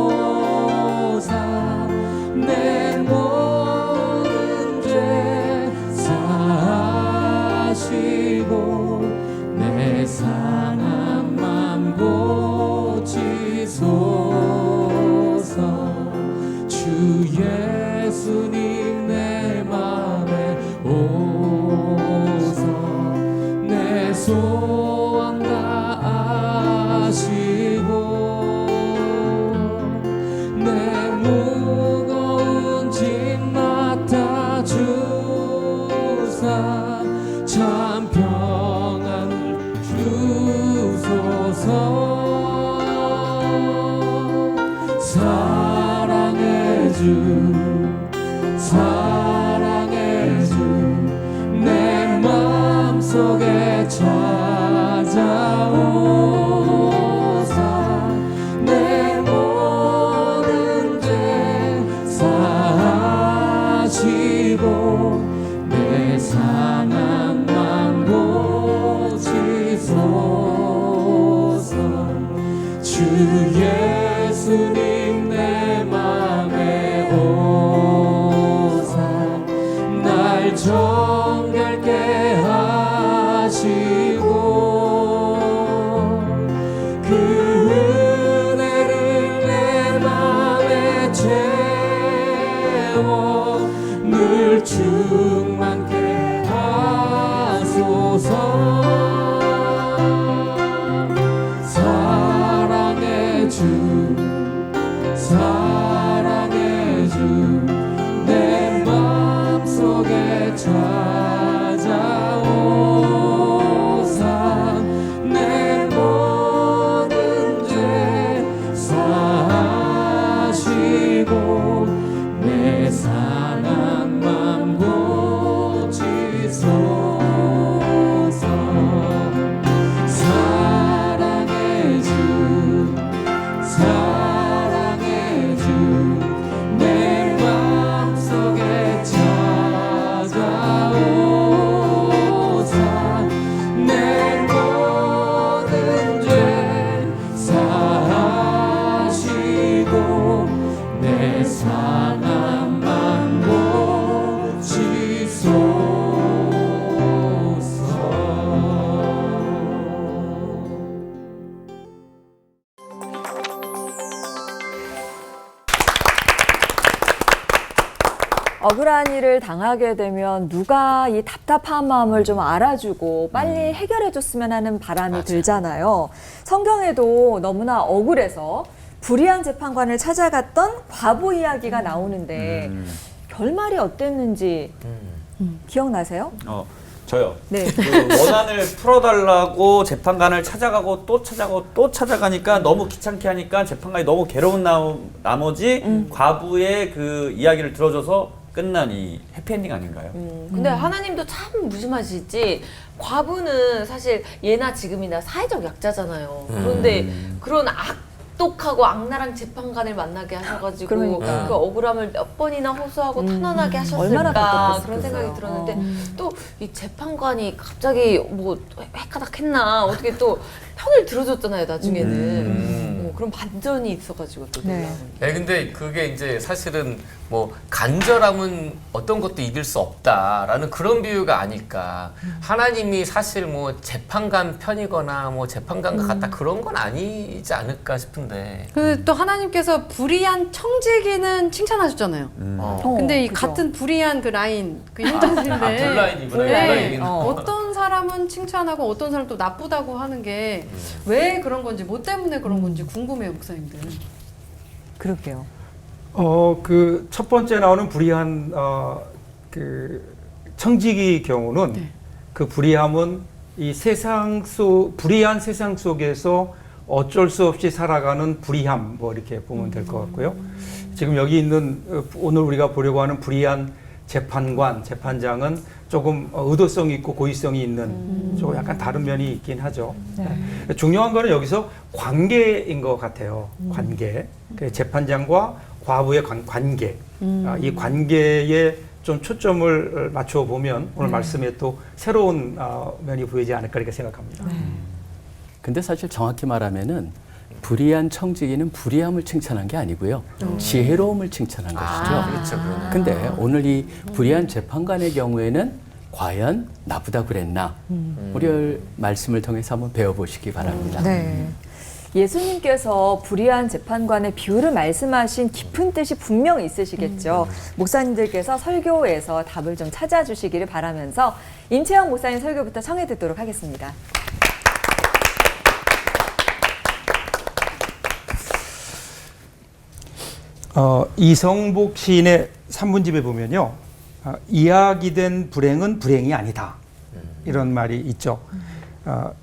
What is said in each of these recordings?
찾아오사 내 모든 죄 사하시고 내 상한 맘 고치소서. 주 예수님 내 맘에 오서 내 소원 다 아시고 내 무거운 짐 맡아 주사 참 평안을 주소서. 사랑의 주 사랑의 주 내 맘속에 찾아오사 내 모든 죄 사하시고 내 상한 맘 고치소서. 주 예수님 내 맘에 오사 날 정결케 하시고 그 은혜를 내 맘에 채워 늘 충만케 하소서. 사랑의 주 사랑의 주 내 맘속에 찾아오사 내 모든 죄 사하시고 내 상한 맘 고치소서. 사랑의 주 사랑의 주 내 맘속에 찾아오사 내 모든 죄 사하시고 내 상한 맘 고치소서. 억울한 일을 당하게 되면 누가 이 답답한 마음을 좀 알아주고 빨리 해결해줬으면 하는 바람이 들잖아요. 성경에도 너무나 억울해서 불의한 재판관을 찾아갔던 과부 이야기가 나오는데 결말이 어땠는지 기억나세요? 저요. 네. 그 원한을 풀어달라고 재판관을 찾아가고 또 찾아가고 또 찾아가니까 너무 귀찮게 하니까 재판관이 너무 괴로운 나머지 과부의 그 이야기를 들어줘서 끝난 이 해피엔딩 아닌가요? 근데 하나님도 참 무심하시지. 과부는 사실 예나 지금이나 사회적 약자잖아요. 그런데 그런 악독하고 악랄한 재판관을 만나게 하셔가지고 그러니까. 그 억울함을 몇 번이나 호소하고 탄원하게 얼마나 하셨을까 답답했겠어요. 그런 생각이 들었는데 또 이 재판관이 갑자기 뭐 획가닥했나 어떻게 또 편을 들어줬잖아요 나중에는. 그런 반전이 있어가지고 또 네. 놀라운. 네, 근데 그게 이제 사실은 뭐 간절함은 어떤 것도 이길 수 없다라는 그런 비유가 아닐까. 하나님이 사실 뭐 재판관 편이거나 뭐 재판관과 같다 그런 건 아니지 않을까 싶은데. 그 또 하나님께서 불의한 청지기는 칭찬하셨잖아요. 근데 이 그죠. 같은 불의한 그 라인, 그 형제들인데 불라인이구나. 불라인. 불라인이구나. 어떤 사람은 칭찬하고 어떤 사람은 또 나쁘다고 하는 게 왜 그런 건지, 뭐 때문에 그런 건지 궁금해요, 목사님들. 그러게요. 그 첫 번째 나오는 불의한 그 청지기 경우는 그 불의함은 이 불의한 세상 속에서 어쩔 수 없이 살아가는 불의함, 뭐 이렇게 보면 될 것 같고요. 지금 여기 있는 오늘 우리가 보려고 하는 불의한 재판장은 조금 의도성 있고 고의성이 있는 조금 약간 다른 면이 있긴 하죠. 네. 중요한 거는 여기서 관계인 것 같아요. 관계. 그 재판장과 과부의 관계. 이 관계에 좀 초점을 맞춰 보면 오늘 말씀에 또 새로운 면이 보이지 않을까 이렇게 생각합니다. 근데 사실 정확히 말하면은 불의한 청지기는 불의함을 칭찬한 게 아니고요. 지혜로움을 칭찬한 것이죠. 그렇죠. 그러네. 근데 오늘 이 불의한 재판관의 경우에는 과연 나보다 그랬나? 우리 말씀을 통해서 한번 배워보시기 바랍니다. 네. 예수님께서 불의한 재판관의 비유를 말씀하신 깊은 뜻이 분명 있으시겠죠. 목사님들께서 설교에서 답을 좀 찾아주시기를 바라면서 임채영 목사님 설교부터 청해 듣도록 하겠습니다. 이성복 시인의 산문집에 보면요, 이야기된 불행은 불행이 아니다, 이런 말이 있죠.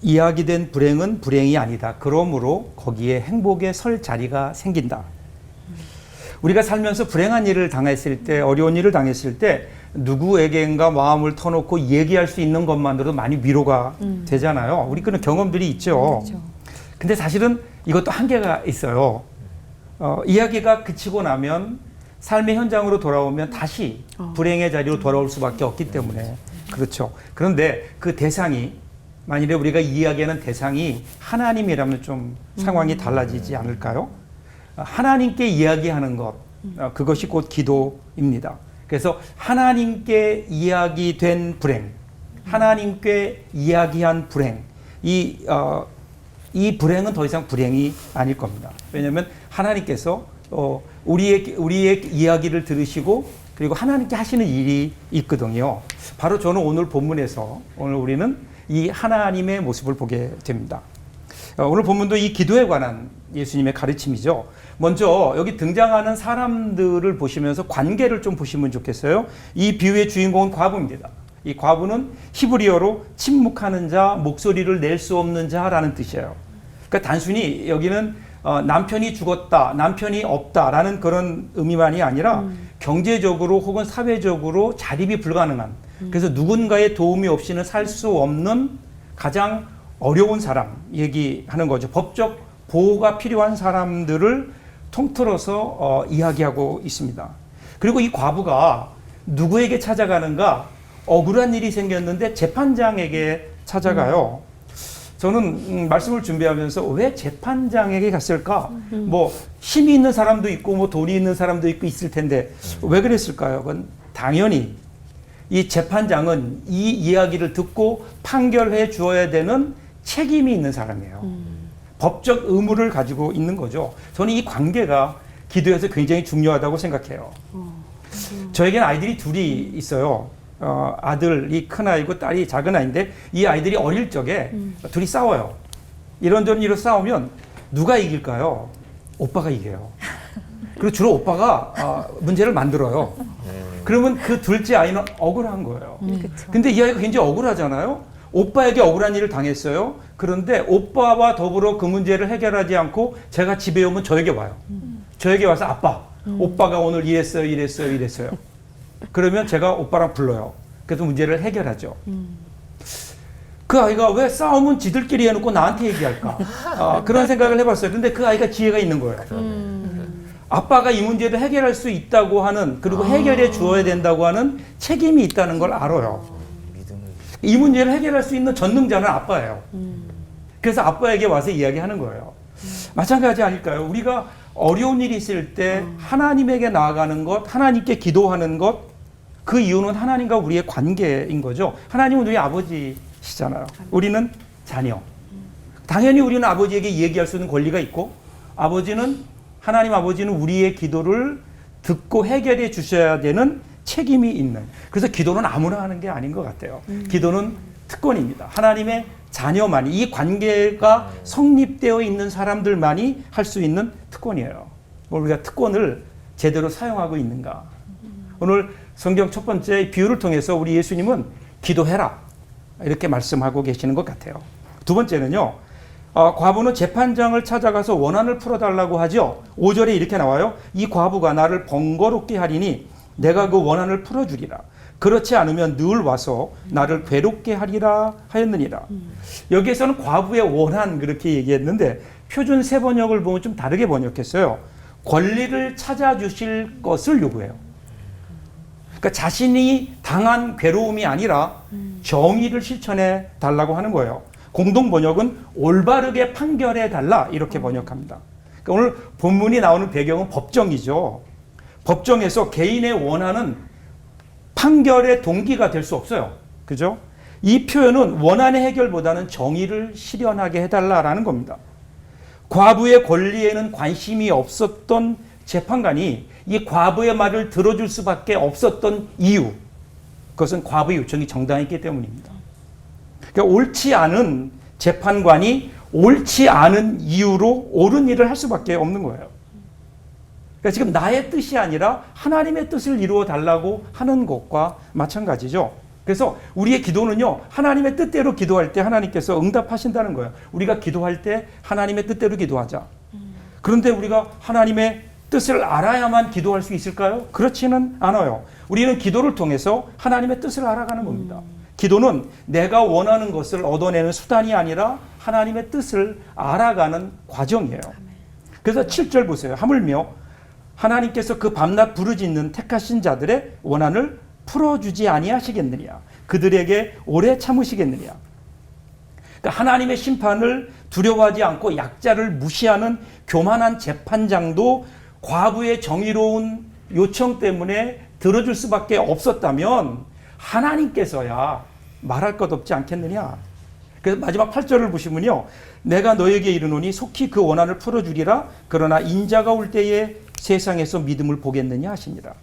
이야기된 불행은 불행이 아니다. 그러므로 거기에 행복에 설 자리가 생긴다. 우리가 살면서 불행한 일을 당했을 때, 어려운 일을 당했을 때 누구에게인가 마음을 터놓고 얘기할 수 있는 것만으로도 많이 위로가 되잖아요. 우리 그런 경험들이 있죠. 그렇죠. 근데 사실은 이것도 한계가 있어요. 이야기가 그치고 나면 삶의 현장으로 돌아오면 다시 불행의 자리로 돌아올 수밖에 없기 때문에 그렇죠. 그런데 그 대상이, 만일에 우리가 이야기하는 대상이 하나님이라면 좀 상황이 달라지지 않을까요? 하나님께 이야기하는 것, 그것이 곧 기도입니다. 그래서 하나님께 이야기된 불행, 하나님께 이야기한 불행, 이 불행은 더 이상 불행이 아닐 겁니다. 왜냐하면 하나님께서 우리의 이야기를 들으시고 그리고 하나님께 하시는 일이 있거든요. 바로 저는 오늘 본문에서 오늘 우리는 이 하나님의 모습을 보게 됩니다. 오늘 본문도 이 기도에 관한 예수님의 가르침이죠. 먼저 여기 등장하는 사람들을 보시면서 관계를 좀 보시면 좋겠어요. 이 비유의 주인공은 과부입니다. 이 과부는 히브리어로 침묵하는 자, 목소리를 낼 수 없는 자라는 뜻이에요. 그러니까 단순히 여기는 남편이 죽었다, 남편이 없다라는 그런 의미만이 아니라 경제적으로 혹은 사회적으로 자립이 불가능한, 그래서 누군가의 도움이 없이는 살 수 없는 가장 어려운 사람 얘기하는 거죠. 법적 보호가 필요한 사람들을 통틀어서 이야기하고 있습니다. 그리고 이 과부가 누구에게 찾아가는가? 억울한 일이 생겼는데 재판장에게 찾아가요. 저는 말씀을 준비하면서 왜 재판장에게 갔을까? 뭐 힘이 있는 사람도 있고 뭐 돈이 있는 사람도 있고 있을 텐데 왜 그랬을까요? 그건 당연히 이 재판장은 이 이야기를 듣고 판결해 주어야 되는 책임이 있는 사람이에요. 법적 의무를 가지고 있는 거죠. 저는 이 관계가 기도에서 굉장히 중요하다고 생각해요. 저에게는 아이들이 둘이 있어요. 아들이 큰 아이고 딸이 작은 아이인데 이 아이들이 어릴 적에 둘이 싸워요. 이런저런 일로 싸우면 누가 이길까요? 오빠가 이겨요. 그리고 주로 오빠가 문제를 만들어요. 그러면 그 둘째 아이는 억울한 거예요. 근데 이 아이가 굉장히 억울하잖아요. 오빠에게 억울한 일을 당했어요. 그런데 오빠와 더불어 그 문제를 해결하지 않고 제가 집에 오면 저에게 와요. 저에게 와서 아빠, 오빠가 오늘 이랬어요. 그러면 제가 오빠랑 불러요. 그래서 문제를 해결하죠. 그 아이가 왜 싸움은 지들끼리 해놓고 나한테 얘기할까? 그런 생각을 해봤어요. 근데 그 아이가 지혜가 있는 거예요. 아빠가 이 문제를 해결할 수 있다고 하는, 그리고 해결해 주어야 된다고 하는 책임이 있다는 걸 알아요. 이 문제를 해결할 수 있는 전능자는 아빠예요. 그래서 아빠에게 와서 이야기하는 거예요. 마찬가지 아닐까요? 우리가 어려운 일이 있을 때 하나님에게 나아가는 것, 하나님께 기도하는 것, 그 이유는 하나님과 우리의 관계인 거죠. 하나님은 우리 아버지시잖아요. 우리는 자녀. 당연히 우리는 아버지에게 얘기할 수 있는 권리가 있고, 하나님 아버지는 우리의 기도를 듣고 해결해 주셔야 되는 책임이 있는. 그래서 기도는 아무나 하는 게 아닌 것 같아요. 기도는 특권입니다. 하나님의 자녀만이, 이 관계가 성립되어 있는 사람들만이 할 수 있는 특권이에요. 우리가 특권을 제대로 사용하고 있는가? 오늘 성경 첫 번째 비유를 통해서 우리 예수님은 기도해라, 이렇게 말씀하고 계시는 것 같아요. 두 번째는요, 과부는 재판장을 찾아가서 원한을 풀어달라고 하죠. 5절에 이렇게 나와요. 이 과부가 나를 번거롭게 하리니 내가 그 원한을 풀어주리라. 그렇지 않으면 늘 와서 나를 괴롭게 하리라 하였느니라. 여기에서는 과부의 원한 그렇게 얘기했는데 표준 세 번역을 보면 좀 다르게 번역했어요. 권리를 찾아주실 것을 요구해요. 그러니까 자신이 당한 괴로움이 아니라 정의를 실천해 달라고 하는 거예요. 공동 번역은 올바르게 판결해 달라 이렇게 번역합니다. 그러니까 오늘 본문이 나오는 배경은 법정이죠. 법정에서 개인의 원하는 판결의 동기가 될 수 없어요. 그죠? 이 표현은 원한의 해결보다는 정의를 실현하게 해달라라는 겁니다. 과부의 권리에는 관심이 없었던 재판관이 이 과부의 말을 들어줄 수밖에 없었던 이유, 그것은 과부의 요청이 정당했기 때문입니다. 그러니까 옳지 않은 재판관이 옳지 않은 이유로 옳은 일을 할 수밖에 없는 거예요. 그러니까 지금 나의 뜻이 아니라 하나님의 뜻을 이루어 달라고 하는 것과 마찬가지죠. 그래서 우리의 기도는요, 하나님의 뜻대로 기도할 때 하나님께서 응답하신다는 거예요. 우리가 기도할 때 하나님의 뜻대로 기도하자. 그런데 우리가 하나님의 뜻을 알아야만 기도할 수 있을까요? 그렇지는 않아요. 우리는 기도를 통해서 하나님의 뜻을 알아가는 겁니다. 기도는 내가 원하는 것을 얻어내는 수단이 아니라 하나님의 뜻을 알아가는 과정이에요. 그래서 7절 보세요. 하물며 하나님께서 그 밤낮 부르짖는 택하신 자들의 원한을 풀어주지 아니하시겠느냐. 그들에게 오래 참으시겠느냐. 그러니까 하나님의 심판을 두려워하지 않고 약자를 무시하는 교만한 재판장도 과부의 정의로운 요청 때문에 들어줄 수밖에 없었다면 하나님께서야 말할 것 없지 않겠느냐. 그래서 마지막 8절을 보시면요. 내가 너에게 이르노니 속히 그 원한을 풀어주리라. 그러나 인자가 올 때에 세상에서 믿음을 보겠느냐 하시니라.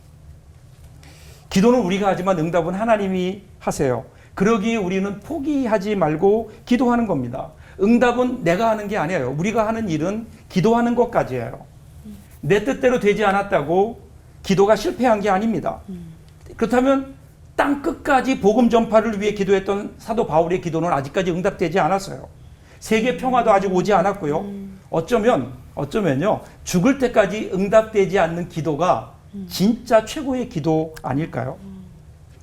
기도는 우리가 하지만 응답은 하나님이 하세요. 그러기에 우리는 포기하지 말고 기도하는 겁니다. 응답은 내가 하는 게 아니에요. 우리가 하는 일은 기도하는 것까지예요. 내 뜻대로 되지 않았다고 기도가 실패한 게 아닙니다. 그렇다면 땅 끝까지 복음 전파를 위해 기도했던 사도 바울의 기도는 아직까지 응답되지 않았어요. 세계 평화도 아직 오지 않았고요. 어쩌면요, 죽을 때까지 응답되지 않는 기도가 진짜 최고의 기도 아닐까요?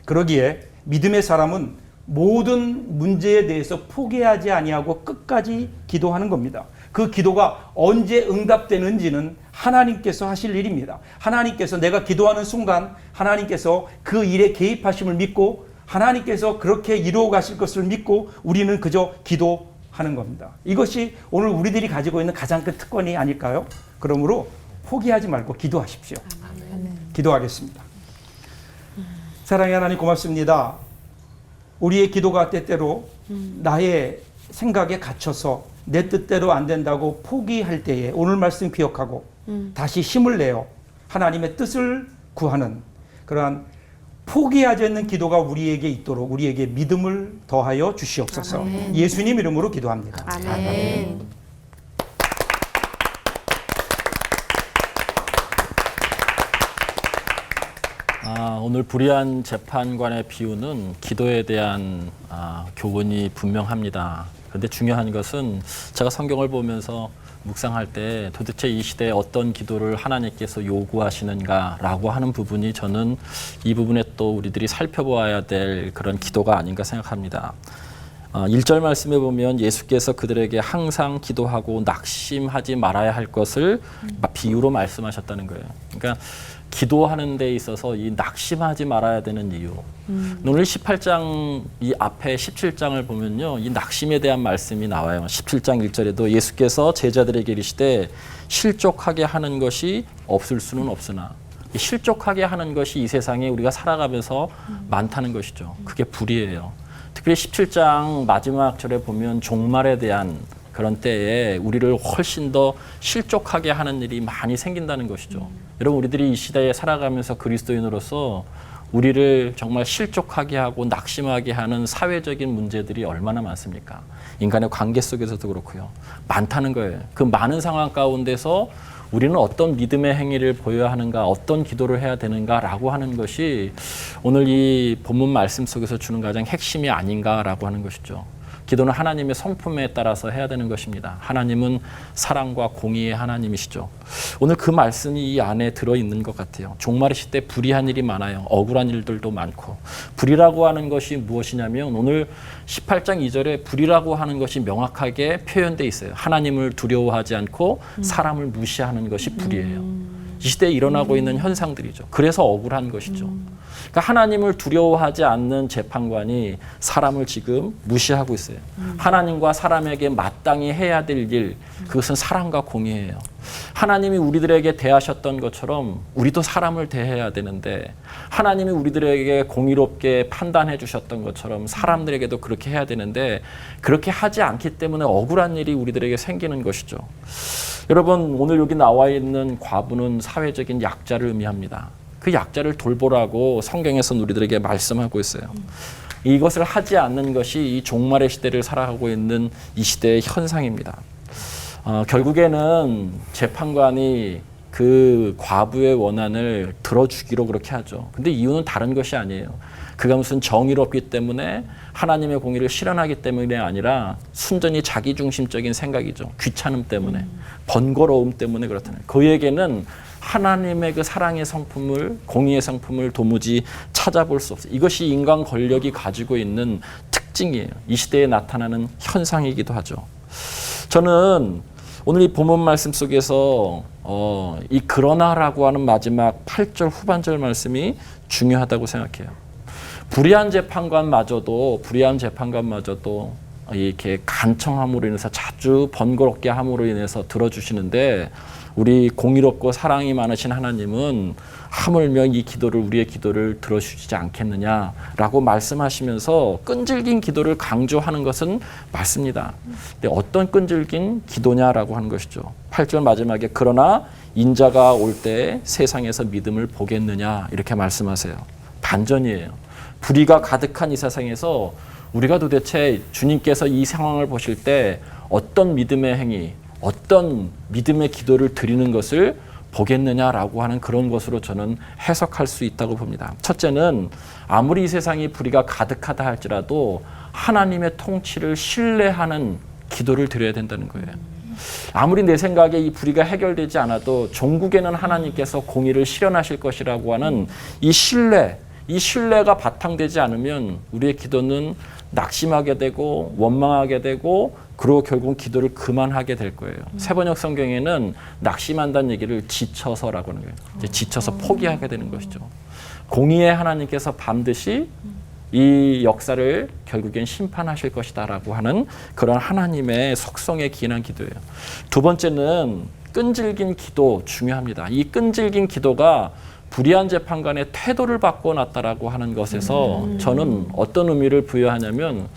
그러기에 믿음의 사람은 모든 문제에 대해서 포기하지 아니하고 끝까지 기도하는 겁니다. 그 기도가 언제 응답되는지는 하나님께서 하실 일입니다. 하나님께서 내가 기도하는 순간 하나님께서 그 일에 개입하심을 믿고 하나님께서 그렇게 이루어 가실 것을 믿고 우리는 그저 기도하는 겁니다. 이것이 오늘 우리들이 가지고 있는 가장 큰 특권이 아닐까요? 그러므로 포기하지 말고 기도하십시오. 기도하겠습니다. 사랑의 하나님 고맙습니다. 우리의 기도가 때때로 나의 생각에 갇혀서 내 뜻대로 안 된다고 포기할 때에 오늘 말씀 기억하고 다시 힘을 내어 하나님의 뜻을 구하는 그러한 포기하지 않는 기도가 우리에게 있도록 우리에게 믿음을 더하여 주시옵소서. 아멘. 예수님 이름으로 기도합니다. 아멘. 오늘 불의한 재판관의 비유는 기도에 대한 교훈이 분명합니다. 그런데 중요한 것은 제가 성경을 보면서 묵상할 때 도대체 이 시대에 어떤 기도를 하나님께서 요구하시는가라고 하는 부분이 저는 이 부분에 또 우리들이 살펴보아야 될 그런 기도가 아닌가 생각합니다. 1절 말씀에 보면 예수께서 그들에게 항상 기도하고 낙심하지 말아야 할 것을 비유로 말씀하셨다는 거예요. 그러니까 기도하는 데 있어서 이 낙심하지 말아야 되는 이유. 오늘 18장 이 앞에 17장을 보면요. 이 낙심에 대한 말씀이 나와요. 17장 1절에도 예수께서 제자들에게 이르시되 실족하게 하는 것이 없을 수는 없으나 실족하게 하는 것이 이 세상에 우리가 살아가면서 많다는 것이죠. 그게 불의예요. 특별히 17장 마지막 절에 보면 종말에 대한 그런 때에 우리를 훨씬 더 실족하게 하는 일이 많이 생긴다는 것이죠. 여러분 우리들이 이 시대에 살아가면서 그리스도인으로서 우리를 정말 실족하게 하고 낙심하게 하는 사회적인 문제들이 얼마나 많습니까? 인간의 관계 속에서도 그렇고요. 많다는 거예요. 그 많은 상황 가운데서 우리는 어떤 믿음의 행위를 보여야 하는가, 어떤 기도를 해야 되는가라고 하는 것이 오늘 이 본문 말씀 속에서 주는 가장 핵심이 아닌가라고 하는 것이죠. 기도는 하나님의 성품에 따라서 해야 되는 것입니다. 하나님은 사랑과 공의의 하나님이시죠. 오늘 그 말씀이 이 안에 들어있는 것 같아요. 종말의 시대 불의한 일이 많아요. 억울한 일들도 많고. 불의라고 하는 것이 무엇이냐면 오늘 18장 2절에 불의라고 하는 것이 명확하게 표현되어 있어요. 하나님을 두려워하지 않고 사람을 무시하는 것이 불의예요. 이 시대에 일어나고 있는 현상들이죠. 그래서 억울한 것이죠. 그러니까 하나님을 두려워하지 않는 재판관이 사람을 지금 무시하고 있어요. 하나님과 사람에게 마땅히 해야 될 일, 그것은 사랑과 공의예요. 하나님이 우리들에게 대하셨던 것처럼 우리도 사람을 대해야 되는데, 하나님이 우리들에게 공의롭게 판단해 주셨던 것처럼 사람들에게도 그렇게 해야 되는데, 그렇게 하지 않기 때문에 억울한 일이 우리들에게 생기는 것이죠. 여러분, 오늘 여기 나와 있는 과부는 사회적인 약자를 의미합니다. 그 약자를 돌보라고 성경에서 우리들에게 말씀하고 있어요. 이것을 하지 않는 것이 이 종말의 시대를 살아가고 있는 이 시대의 현상입니다. 결국에는 재판관이 그 과부의 원한을 들어주기로 그렇게 하죠. 근데 이유는 다른 것이 아니에요. 그가 무슨 정의롭기 때문에 하나님의 공의를 실현하기 때문에 아니라 순전히 자기중심적인 생각이죠. 귀찮음 때문에, 번거로움 때문에 그렇다는. 그에게는 하나님의 그 사랑의 성품을, 공의의 성품을 도무지 찾아볼 수 없어요. 이것이 인간 권력이 가지고 있는 특징이에요. 이 시대에 나타나는 현상이기도 하죠. 저는 오늘 이 본문 말씀 속에서 이 그러나라고 하는 마지막 8절 후반절 말씀이 중요하다고 생각해요. 불의한 재판관마저도 이렇게 간청함으로 인해서, 자주 번거롭게 함으로 인해서 들어주시는데, 우리 공의롭고 사랑이 많으신 하나님은 하물며 이 기도를, 우리의 기도를 들어주시지 않겠느냐라고 말씀하시면서 끈질긴 기도를 강조하는 것은 맞습니다. 근데 어떤 끈질긴 기도냐라고 하는 것이죠. 8절 마지막에 그러나 인자가 올 때 세상에서 믿음을 보겠느냐 이렇게 말씀하세요. 반전이에요. 불의가 가득한 이 세상에서 우리가 도대체 주님께서 이 상황을 보실 때 어떤 믿음의 행위, 어떤 믿음의 기도를 드리는 것을 보겠느냐라고 하는 그런 것으로 저는 해석할 수 있다고 봅니다. 첫째는 아무리 이 세상이 불의가 가득하다 할지라도 하나님의 통치를 신뢰하는 기도를 드려야 된다는 거예요. 아무리 내 생각에 이 불의가 해결되지 않아도 종국에는 하나님께서 공의를 실현하실 것이라고 하는 이 신뢰가 바탕되지 않으면 우리의 기도는 낙심하게 되고 원망하게 되고, 그리고 결국 기도를 그만하게 될 거예요. 세번역 성경에는 낙심한다는 얘기를 지쳐서라고 하는 거예요. 이제 지쳐서 포기하게 되는 것이죠. 공의의 하나님께서 반드시 이 역사를 결국엔 심판하실 것이다라고 하는 그런 하나님의 속성에 기인한 기도예요. 두 번째는 끈질긴 기도, 중요합니다. 이 끈질긴 기도가 불의한 재판관의 태도를 바꿔놨다라고 하는 것에서 저는 어떤 의미를 부여하냐면,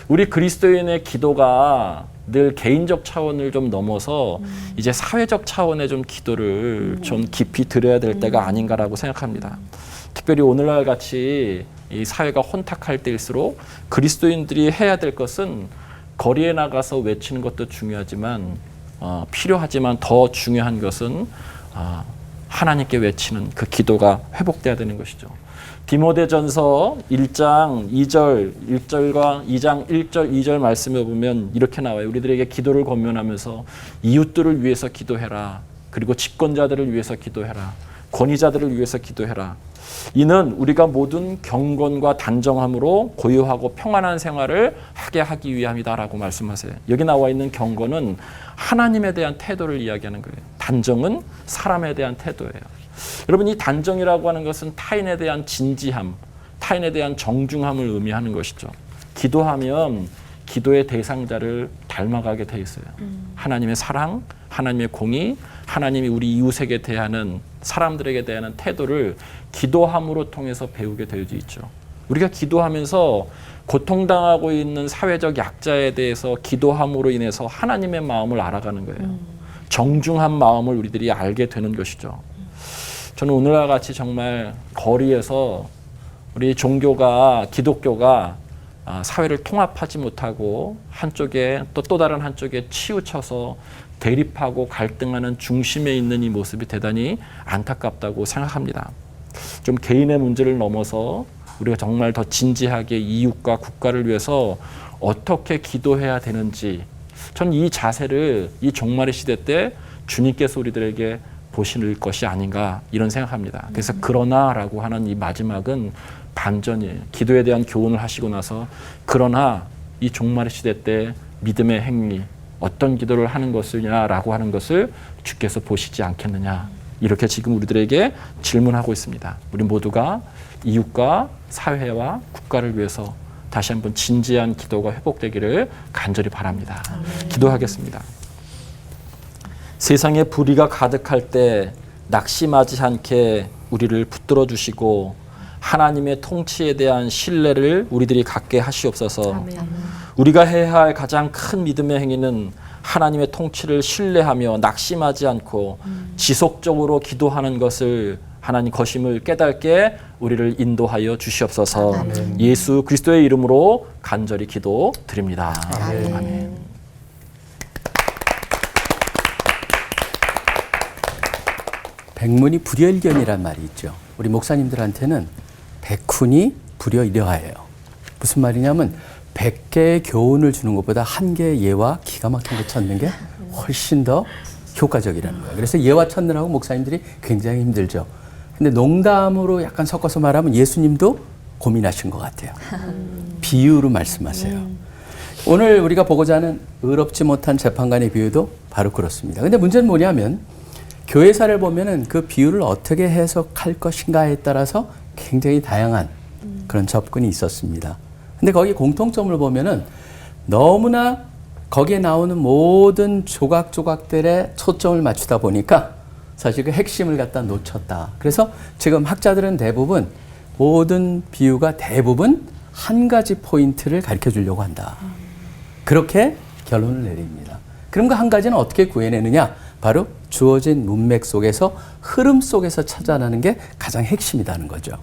우리 그리스도인의 기도가 늘 개인적 차원을 좀 넘어서 이제 사회적 차원의 좀 기도를 좀 깊이 드려야 될 때가 아닌가라고 생각합니다. 특별히 오늘날 같이 이 사회가 혼탁할 때일수록 그리스도인들이 해야 될 것은 거리에 나가서 외치는 것도 중요하지만 필요하지만 더 중요한 것은 하나님께 외치는 그 기도가 회복돼야 되는 것이죠. 디모데전서 1장 2절 1절과 2장 1절 2절 말씀에 보면 이렇게 나와요. 우리들에게 기도를 권면하면서 이웃들을 위해서 기도해라. 그리고 집권자들을 위해서 기도해라. 권위자들을 위해서 기도해라. 이는 우리가 모든 경건과 단정함으로 고요하고 평안한 생활을 하게 하기 위함이다라고 말씀하세요. 여기 나와 있는 경건은 하나님에 대한 태도를 이야기하는 거예요. 단정은 사람에 대한 태도예요. 여러분, 이 단정이라고 하는 것은 타인에 대한 진지함, 타인에 대한 정중함을 의미하는 것이죠. 기도하면 기도의 대상자를 닮아가게 돼 있어요. 하나님의 사랑, 하나님의 공의, 하나님이 우리 이웃에게 대하는, 사람들에게 대하는 태도를 기도함으로 통해서 배우게 되어 있죠. 우리가 기도하면서 고통당하고 있는 사회적 약자에 대해서 기도함으로 인해서 하나님의 마음을 알아가는 거예요. 정중한 마음을 우리들이 알게 되는 것이죠. 저는 오늘날 같이 정말 거리에서 우리 종교가, 기독교가 사회를 통합하지 못하고 한쪽에 또 다른 한쪽에 치우쳐서 대립하고 갈등하는 중심에 있는 이 모습이 대단히 안타깝다고 생각합니다. 좀 개인의 문제를 넘어서 우리가 정말 더 진지하게 이웃과 국가를 위해서 어떻게 기도해야 되는지, 저는 이 자세를 이 종말의 시대 때 주님께서 우리들에게 보실 것이 아닌가 이런 생각합니다. 그래서 그러나라고 하는 이 마지막은 반전이에요. 기도에 대한 교훈을 하시고 나서 그러나 이 종말의 시대 때 믿음의 행위, 어떤 기도를 하는 것이냐라고 하는 것을 주께서 보시지 않겠느냐, 이렇게 지금 우리들에게 질문하고 있습니다. 우리 모두가 이웃과 사회와 국가를 위해서 다시 한번 진지한 기도가 회복되기를 간절히 바랍니다. 기도하겠습니다. 세상에 불의가 가득할 때 낙심하지 않게 우리를 붙들어 주시고 하나님의 통치에 대한 신뢰를 우리들이 갖게 하시옵소서. 우리가 해야 할 가장 큰 믿음의 행위는 하나님의 통치를 신뢰하며 낙심하지 않고 지속적으로 기도하는 것을 하나님 것임을 깨닫게 우리를 인도하여 주시옵소서. 아멘. 예수 그리스도의 이름으로 간절히 기도드립니다. 아멘. 아멘. 백문이 불여일견이란 말이 있죠. 우리 목사님들한테는 백훈이 불여일여하예요. 무슨 말이냐면 100개의 교훈을 주는 것보다 1개의 예와 기가 막힌 거 찾는 게 훨씬 더 효과적이라는 거예요. 그래서 예와 찾느라고 목사님들이 굉장히 힘들죠. 근데 농담으로 약간 섞어서 말하면 예수님도 고민하신 것 같아요. 비유로 말씀하세요. 오늘 우리가 보고자 하는 의롭지 못한 재판관의 비유도 바로 그렇습니다. 근데 문제는 뭐냐면 교회사를 보면은 그 비유를 어떻게 해석할 것인가에 따라서 굉장히 다양한 그런 접근이 있었습니다. 근데 거기 공통점을 보면은 너무나 거기에 나오는 모든 조각조각들에 초점을 맞추다 보니까 사실 그 핵심을 갖다 놓쳤다. 그래서 지금 학자들은 대부분 모든 비유가 대부분 한 가지 포인트를 가르쳐 주려고 한다. 그렇게 결론을 내립니다. 그럼 그 한 가지는 어떻게 구해내느냐? 바로 주어진 문맥 속에서 흐름 속에서 찾아내는 게 가장 핵심이라는 거죠.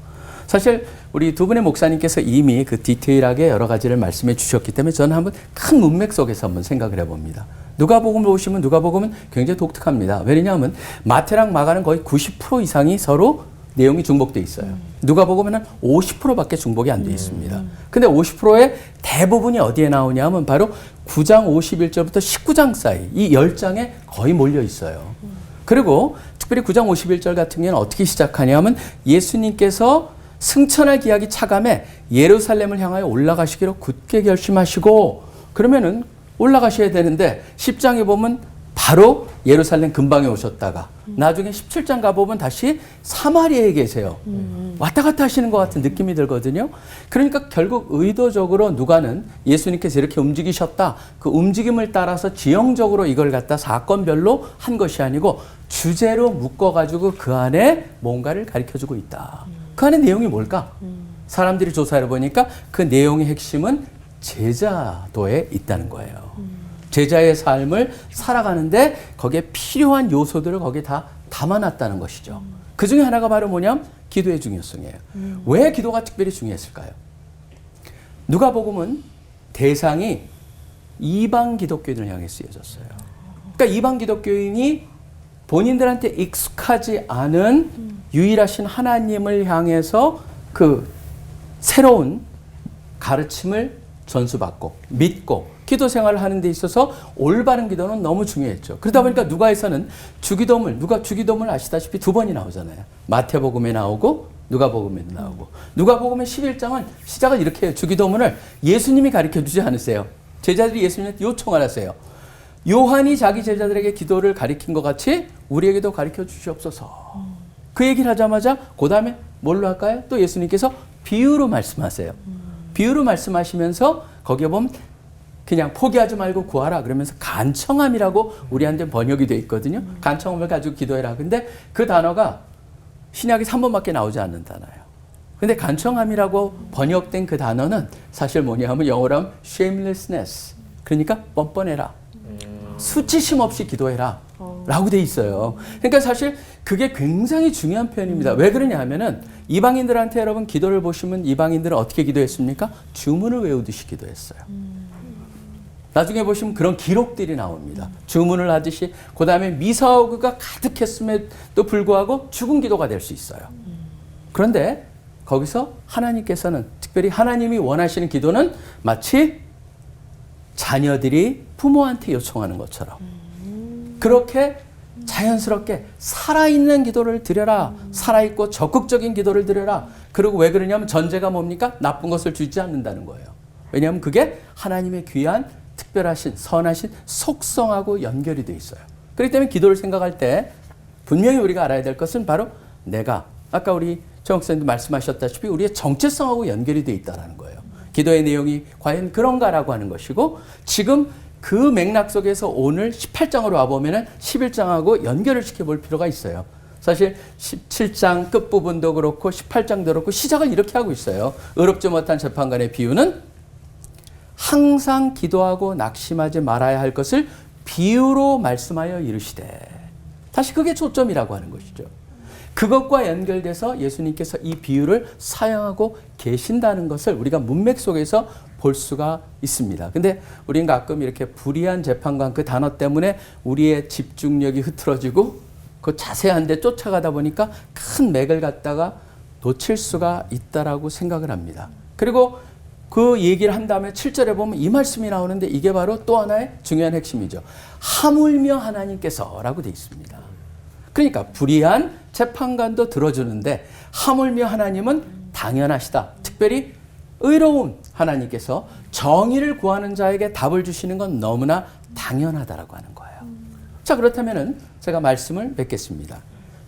사실 우리 두 분의 목사님께서 이미 그 디테일하게 여러 가지를 말씀해 주셨기 때문에 저는 한번 큰 문맥 속에서 한번 생각을 해봅니다. 누가복음을 보시면 누가복음은 굉장히 독특합니다. 왜냐하면 마태랑 마가는 거의 90% 이상이 서로 내용이 중복돼 있어요. 누가복음에는 50%밖에 중복이 안 돼 있습니다. 근데 50%의 대부분이 어디에 나오냐 하면 바로 9장 51절부터 19장 사이 이 10장에 거의 몰려 있어요. 그리고 특별히 9장 51절 같은 경우는 어떻게 시작하냐 하면 예수님께서 승천할 기약이 차감해 예루살렘을 향하여 올라가시기로 굳게 결심하시고 그러면은 올라가셔야 되는데 10장에 보면 바로 예루살렘 근방에 오셨다가 나중에 17장 가보면 다시 사마리아에 계세요. 왔다 갔다 하시는 것 같은 느낌이 들거든요. 그러니까 결국 의도적으로 누가는 예수님께서 이렇게 움직이셨다. 그 움직임을 따라서 지형적으로 이걸 갖다 사건별로 한 것이 아니고 주제로 묶어가지고 그 안에 뭔가를 가르쳐주고 있다. 그 안에 내용이 뭘까? 사람들이 조사해 보니까 그 내용의 핵심은 제자도에 있다는 거예요. 제자의 삶을 살아가는데 거기에 필요한 요소들을 거기에 다 담아놨다는 것이죠. 그 중에 하나가 바로 뭐냐면 기도의 중요성이에요. 왜 기도가 특별히 중요했을까요? 누가복음은 대상이 이방 기독교인을 향해 쓰여졌어요. 그러니까 이방 기독교인이 본인들한테 익숙하지 않은 유일하신 하나님을 향해서 그 새로운 가르침을 전수받고 믿고 기도 생활을 하는 데 있어서 올바른 기도는 너무 중요했죠. 그러다 보니까 누가에서는 주기도문을 아시다시피 2번이 나오잖아요. 마태복음에 나오고 누가복음에 나오고 누가복음의 11장은 시작을 이렇게 해요. 주기도문을 예수님이 가르쳐 주지 않으세요. 제자들이 예수님한테 요청을 하세요. 요한이 자기 제자들에게 기도를 가르친 것 같이 우리에게도 가르쳐 주시옵소서. 그 얘기를 하자마자 그 다음에 뭘로 할까요? 또 예수님께서 비유로 말씀하세요. 비유로 말씀하시면서 거기에 보면 그냥 포기하지 말고 구하라 그러면서 간청함이라고 우리한테 번역이 되어 있거든요. 간청함을 가지고 기도해라. 근데 그 단어가 신약에 3번밖에 나오지 않는 단어예요. 근데 간청함이라고 번역된 그 단어는 사실 뭐냐면 영어로 하면 shamelessness. 그러니까 뻔뻔해라. 수치심 없이 기도해라. 라고 돼 있어요. 그러니까 사실 그게 굉장히 중요한 표현입니다. 왜 그러냐 하면은 이방인들한테 여러분 기도를 보시면 이방인들은 어떻게 기도했습니까? 주문을 외우듯이 기도했어요. 나중에 보시면 그런 기록들이 나옵니다. 주문을 하듯이 그 다음에 미사오그가 가득했음에도 불구하고 죽은 기도가 될 수 있어요. 그런데 거기서 하나님께서는 특별히 하나님이 원하시는 기도는 마치 자녀들이 부모한테 요청하는 것처럼 그렇게 자연스럽게 살아있는 기도를 드려라. 살아있고 적극적인 기도를 드려라. 그리고 왜 그러냐면 전제가 뭡니까? 나쁜 것을 주지 않는다는 거예요. 왜냐하면 그게 하나님의 귀한 특별하신 선하신 속성하고 연결이 돼 있어요. 그렇기 때문에 기도를 생각할 때 분명히 우리가 알아야 될 것은 바로 내가 아까 우리 정 목사님도 말씀하셨다시피 우리의 정체성하고 연결이 되어 있다는 거예요. 기도의 내용이 과연 그런가라고 하는 것이고 지금 그 맥락 속에서 오늘 18장으로 와보면 11장하고 연결을 시켜볼 필요가 있어요. 사실 17장 끝부분도 그렇고 18장도 그렇고 시작을 이렇게 하고 있어요. 의롭지 못한 재판관의 비유는 항상 기도하고 낙심하지 말아야 할 것을 비유로 말씀하여 이르시되, 다시 그게 초점이라고 하는 것이죠. 그것과 연결돼서 예수님께서 이 비유를 사용하고 계신다는 것을 우리가 문맥 속에서 볼 수가 있습니다. 근데 우리는 가끔 이렇게 불의한 재판관 그 단어 때문에 우리의 집중력이 흐트러지고 그 자세한 데 쫓아가다 보니까 큰 맥을 갖다가 놓칠 수가 있다라고 생각을 합니다. 그리고 그 얘기를 한 다음에 7절에 보면 이 말씀이 나오는데 이게 바로 또 하나의 중요한 핵심이죠. 하물며 하나님께서 라고 되어 있습니다. 그러니까 불의한 재판관도 들어주는데 하물며 하나님은 당연하시다. 특별히 의로운 하나님께서 정의를 구하는 자에게 답을 주시는 건 너무나 당연하다라고 하는 거예요. 자, 그렇다면은 제가 말씀을 맺겠습니다.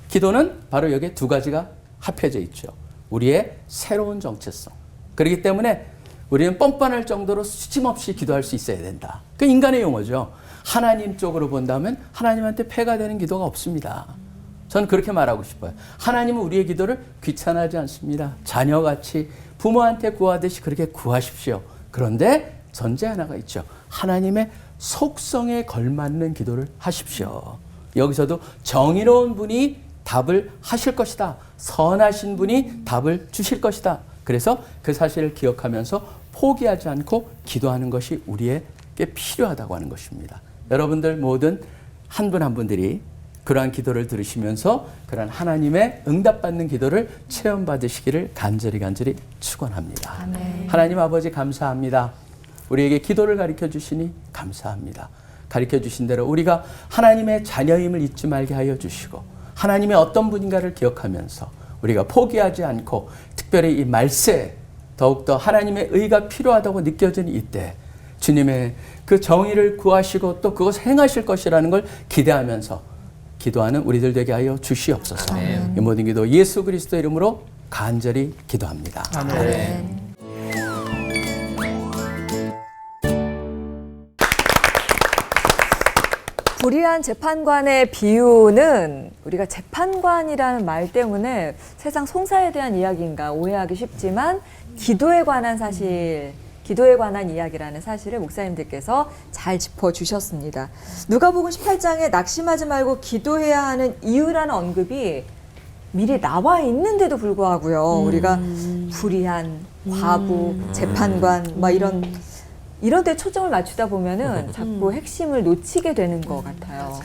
기도는 바로 여기에 두 가지가 합해져 있죠. 우리의 새로운 정체성. 그렇기 때문에 우리는 뻔뻔할 정도로 수침없이 기도할 수 있어야 된다. 그 인간의 용어죠. 하나님 쪽으로 본다면 하나님한테 폐가 되는 기도가 없습니다. 저는 그렇게 말하고 싶어요. 하나님은 우리의 기도를 귀찮아하지 않습니다. 자녀같이 부모한테 구하듯이 그렇게 구하십시오. 그런데 전제 하나가 있죠. 하나님의 속성에 걸맞는 기도를 하십시오. 여기서도 정의로운 분이 답을 하실 것이다. 선하신 분이 답을 주실 것이다. 그래서 그 사실을 기억하면서 포기하지 않고 기도하는 것이 우리에게 필요하다고 하는 것입니다. 여러분들 모든 한 분 한 분들이 그러한 기도를 들으시면서 그러한 하나님의 응답받는 기도를 체험받으시기를 간절히 축원합니다. 아멘. 하나님 아버지 감사합니다. 우리에게 기도를 가르쳐 주시니 감사합니다. 가르쳐 주신 대로 우리가 하나님의 자녀임을 잊지 말게 하여 주시고 하나님의 어떤 분인가를 기억하면서 우리가 포기하지 않고 특별히 이 말세 더욱더 하나님의 의가 필요하다고 느껴지는 이때 주님의 그 정의를 구하시고 또 그것을 행하실 것이라는 걸 기대하면서 기도하는 우리들 되게 하여 주시옵소서. 아멘. 이 모든 기도 예수 그리스도 이름으로 간절히 기도합니다. 아멘. 불의한 재판관의 비유는 우리가 재판관이라는 말 때문에 세상 송사에 대한 이야기인가 오해하기 쉽지만 기도에 관한 사실, 기도에 관한 이야기라는 사실을 목사님들께서 잘 짚어주셨습니다. 누가복음 18장에 낙심하지 말고 기도해야 하는 이유라는 언급이 미리 나와 있는데도 불구하고요. 우리가 불의한 과부, 재판관 막 이런 데 초점을 맞추다 보면은 자꾸 핵심을 놓치게 되는 것 같아요.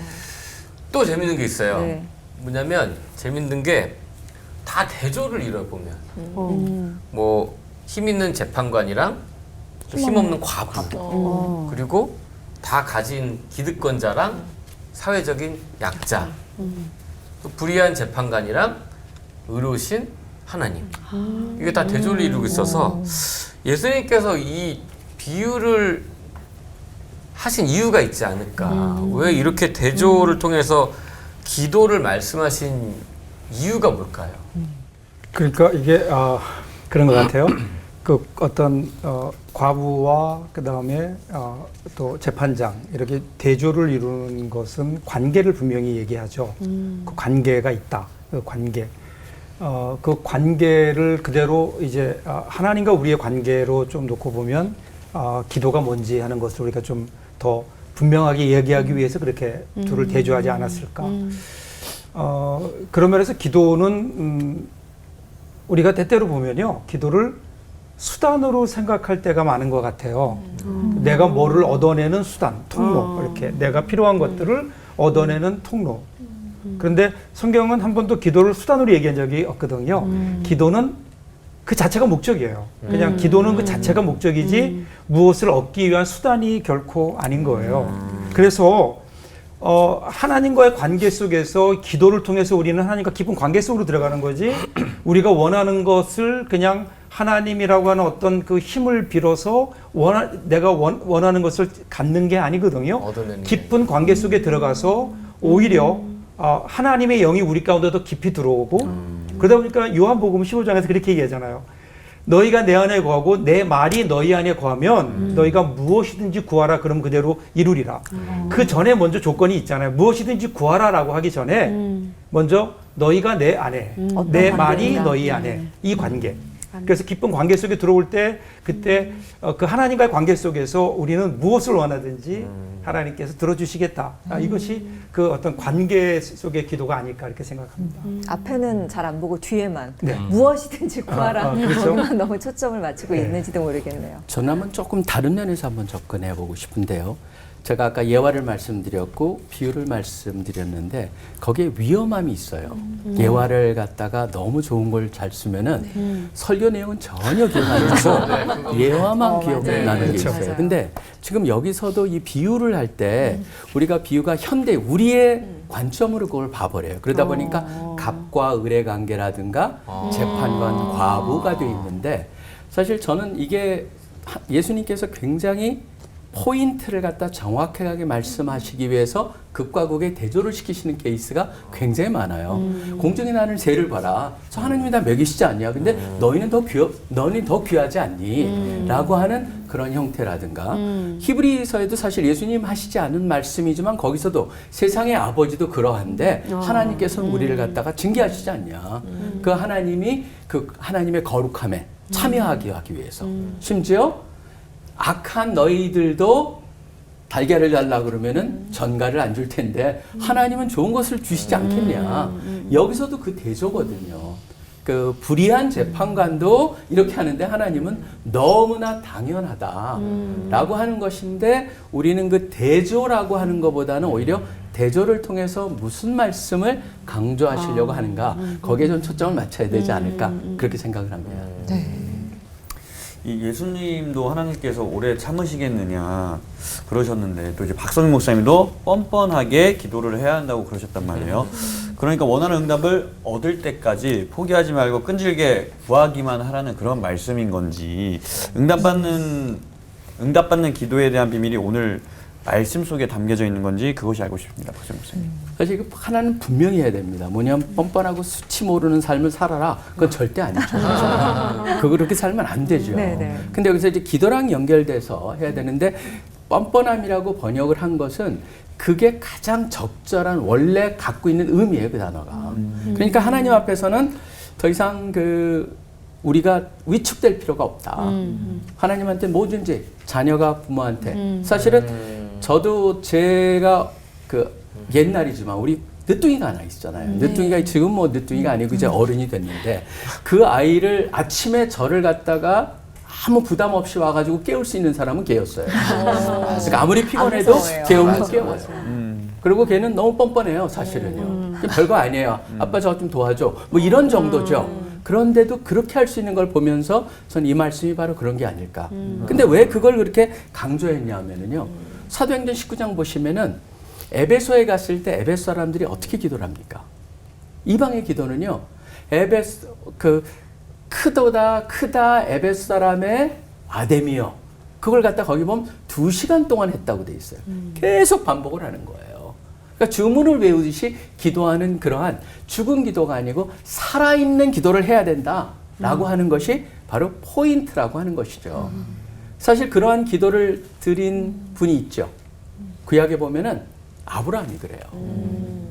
또 재밌는 게 있어요. 네. 뭐냐면 재밌는 게 다 대조를 이뤄보면 뭐 힘 있는 재판관이랑 힘 없는 과부 그리고 다 가진 기득권자랑 사회적인 약자 또 불의한 재판관이랑 의로우신 하나님 이게 다 대조를 이루고 있어서 예수님께서 이 비유를 하신 이유가 있지 않을까. 왜 이렇게 대조를 통해서 기도를 말씀하신 이유가 뭘까요? 그러니까 이게 그런 것 같아요. 그 어떤 과부와 그 다음에 또 재판장 이렇게 대조를 이루는 것은 관계를 분명히 얘기하죠. 그 관계가 있다. 그 관계. 그 관계를 그대로 이제 하나님과 우리의 관계로 좀 놓고 보면 기도가 뭔지 하는 것을 우리가 좀 더 분명하게 얘기하기 위해서 그렇게 둘을 대조하지 않았을까. 그런 면에서 기도는 우리가 때때로 보면요. 기도를 수단으로 생각할 때가 많은 것 같아요. 내가 뭐를 얻어내는 수단, 통로. 이렇게 내가 필요한 것들을 얻어내는 통로. 그런데 성경은 한 번도 기도를 수단으로 얘기한 적이 없거든요. 기도는 그 자체가 목적이에요. 그냥 기도는 그 자체가 목적이지 무엇을 얻기 위한 수단이 결코 아닌 거예요. 그래서 하나님과의 관계 속에서 기도를 통해서 우리는 하나님과 깊은 관계 속으로 들어가는 거지 우리가 원하는 것을 그냥 하나님이라고 하는 어떤 그 힘을 빌어서 내가 원하는 것을 갖는 게 아니거든요. 얻어내는 깊은 관계 속에 들어가서 오히려 하나님의 영이 우리 가운데 더 깊이 들어오고 그러다 보니까 요한복음 15장에서 그렇게 얘기하잖아요. 너희가 내 안에 거하고 내 말이 너희 안에 거하면 너희가 무엇이든지 구하라 그럼 그대로 이루리라. 그 전에 먼저 조건이 있잖아요. 무엇이든지 구하라라고 하기 전에 먼저 너희가 내 안에 내 말이 관계인가? 너희 안에 이 관계. 그래서 깊은 관계 속에 들어올 때 그때 그 하나님과의 관계 속에서 우리는 무엇을 원하든지 하나님께서 들어주시겠다. 이것이 그 어떤 관계 속의 기도가 아닐까 이렇게 생각합니다. 앞에는 잘 안 보고 뒤에만 네. 무엇이든지 구하라. 그렇죠. 거기만 너무 초점을 맞추고 네. 있는지도 모르겠네요. 저는 한번 조금 다른 면에서 한번 접근해 보고 싶은데요. 제가 아까 예화를 말씀드렸고 비유를 말씀드렸는데 거기에 위험함이 있어요. 예화를 갖다가 너무 좋은 걸 잘 쓰면은 설교 내용은 전혀 기억 안 나서 예화만 기억나는 맞아요. 게 그렇죠. 있어요. 맞아요. 근데 지금 여기서도 이 비유를 할 때 우리가 비유가 현대 우리의 관점으로 그걸 봐버려요. 그러다 보니까 갑과 을의 관계라든가 재판관, 과부가 돼 있는데 사실 저는 이게 예수님께서 굉장히 포인트를 갖다 정확하게 말씀하시기 위해서 극과 극의 대조를 시키시는 케이스가 굉장히 많아요. 공중에 나는 새를 봐라. 저 하나님이 다 먹이시지 않냐? 근데 너희는 더 귀하지 않니? 라고 하는 그런 형태라든가 히브리서에도 사실 예수님 하시지 않은 말씀이지만 거기서도 세상의 아버지도 그러한데 하나님께서는 우리를 갖다가 징계하시지 않냐? 그 하나님이 그 하나님의 거룩함에 참여하게 하기 위해서 심지어 악한 너희들도 달걀을 달라 그러면은 전갈을 안 줄 텐데 하나님은 좋은 것을 주시지 않겠냐. 여기서도 그 대조거든요. 그 불의한 재판관도 이렇게 하는데 하나님은 너무나 당연하다라고 하는 것인데 우리는 그 대조라고 하는 것보다는 오히려 대조를 통해서 무슨 말씀을 강조하시려고 하는가 거기에 좀 초점을 맞춰야 되지 않을까 그렇게 생각을 합니다. 이 예수님도 하나님께서 오래 참으시겠느냐 그러셨는데 또 이제 박성민 목사님도 뻔뻔하게 기도를 해야 한다고 그러셨단 말이에요. 그러니까 원하는 응답을 얻을 때까지 포기하지 말고 끈질게 구하기만 하라는 그런 말씀인 건지 응답받는 기도에 대한 비밀이 오늘 말씀 속에 담겨져 있는 건지 그것이 알고 싶습니다. 박성민 목사님. 사실 이거 하나는 분명히 해야 됩니다. 뭐냐면 뻔뻔하고 수치 모르는 삶을 살아라. 그건 절대 아니죠. 그거 그렇게 살면 안 되죠. 네네. 근데 여기서 이제 기도랑 연결돼서 해야 되는데 뻔뻔함이라고 번역을 한 것은 그게 가장 적절한 원래 갖고 있는 의미예요, 그 단어가. 그러니까 하나님 앞에서는 더 이상 우리가 위축될 필요가 없다. 하나님한테 뭐든지 자녀가 부모한테 사실은 저도 제가 옛날이지만 우리 늦둥이가 하나 있잖아요. 늦둥이가 지금 뭐 늦둥이가 아니고 이제 어른이 됐는데 그 아이를 아침에 저를 갖다가 아무 부담 없이 와가지고 깨울 수 있는 사람은 걔였어요. 그러니까 아무리 피곤해도 무서워요. 깨우면 깨워요. 그리고 걔는 너무 뻔뻔해요, 사실은요. 별거 아니에요. 아빠 저 좀 도와줘. 뭐 이런 정도죠. 그런데도 그렇게 할 수 있는 걸 보면서 전 이 말씀이 바로 그런 게 아닐까. 근데 왜 그걸 그렇게 강조했냐면은요. 사도행전 19장 보시면은 에베소에 갔을 때 에베소 사람들이 어떻게 기도를 합니까? 이방의 기도는요. 크다 에베소 사람의 아데미여. 그걸 갖다 거기 보면 2시간 동안 했다고 돼 있어요. 계속 반복을 하는 거예요. 그러니까 주문을 외우듯이 기도하는 그러한 죽은 기도가 아니고 살아있는 기도를 해야 된다라고 하는 것이 바로 포인트라고 하는 것이죠. 사실 그러한 기도를 드린 분이 있죠. 구약에 보면은 아브라함이 그래요.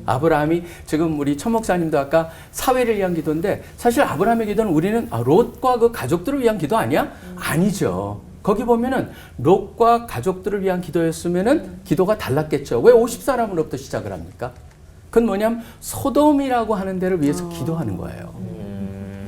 아브라함이 지금 우리 천 목사님도 아까 사회를 위한 기도인데 사실 아브라함의 기도는 우리는 롯과 그 가족들을 위한 기도 아니야? 아니죠. 거기 보면은 롯과 가족들을 위한 기도였으면은 기도가 달랐겠죠. 왜 50사람으로부터 시작을 합니까? 그건 뭐냐면 소돔이라고 하는 데를 위해서 기도하는 거예요.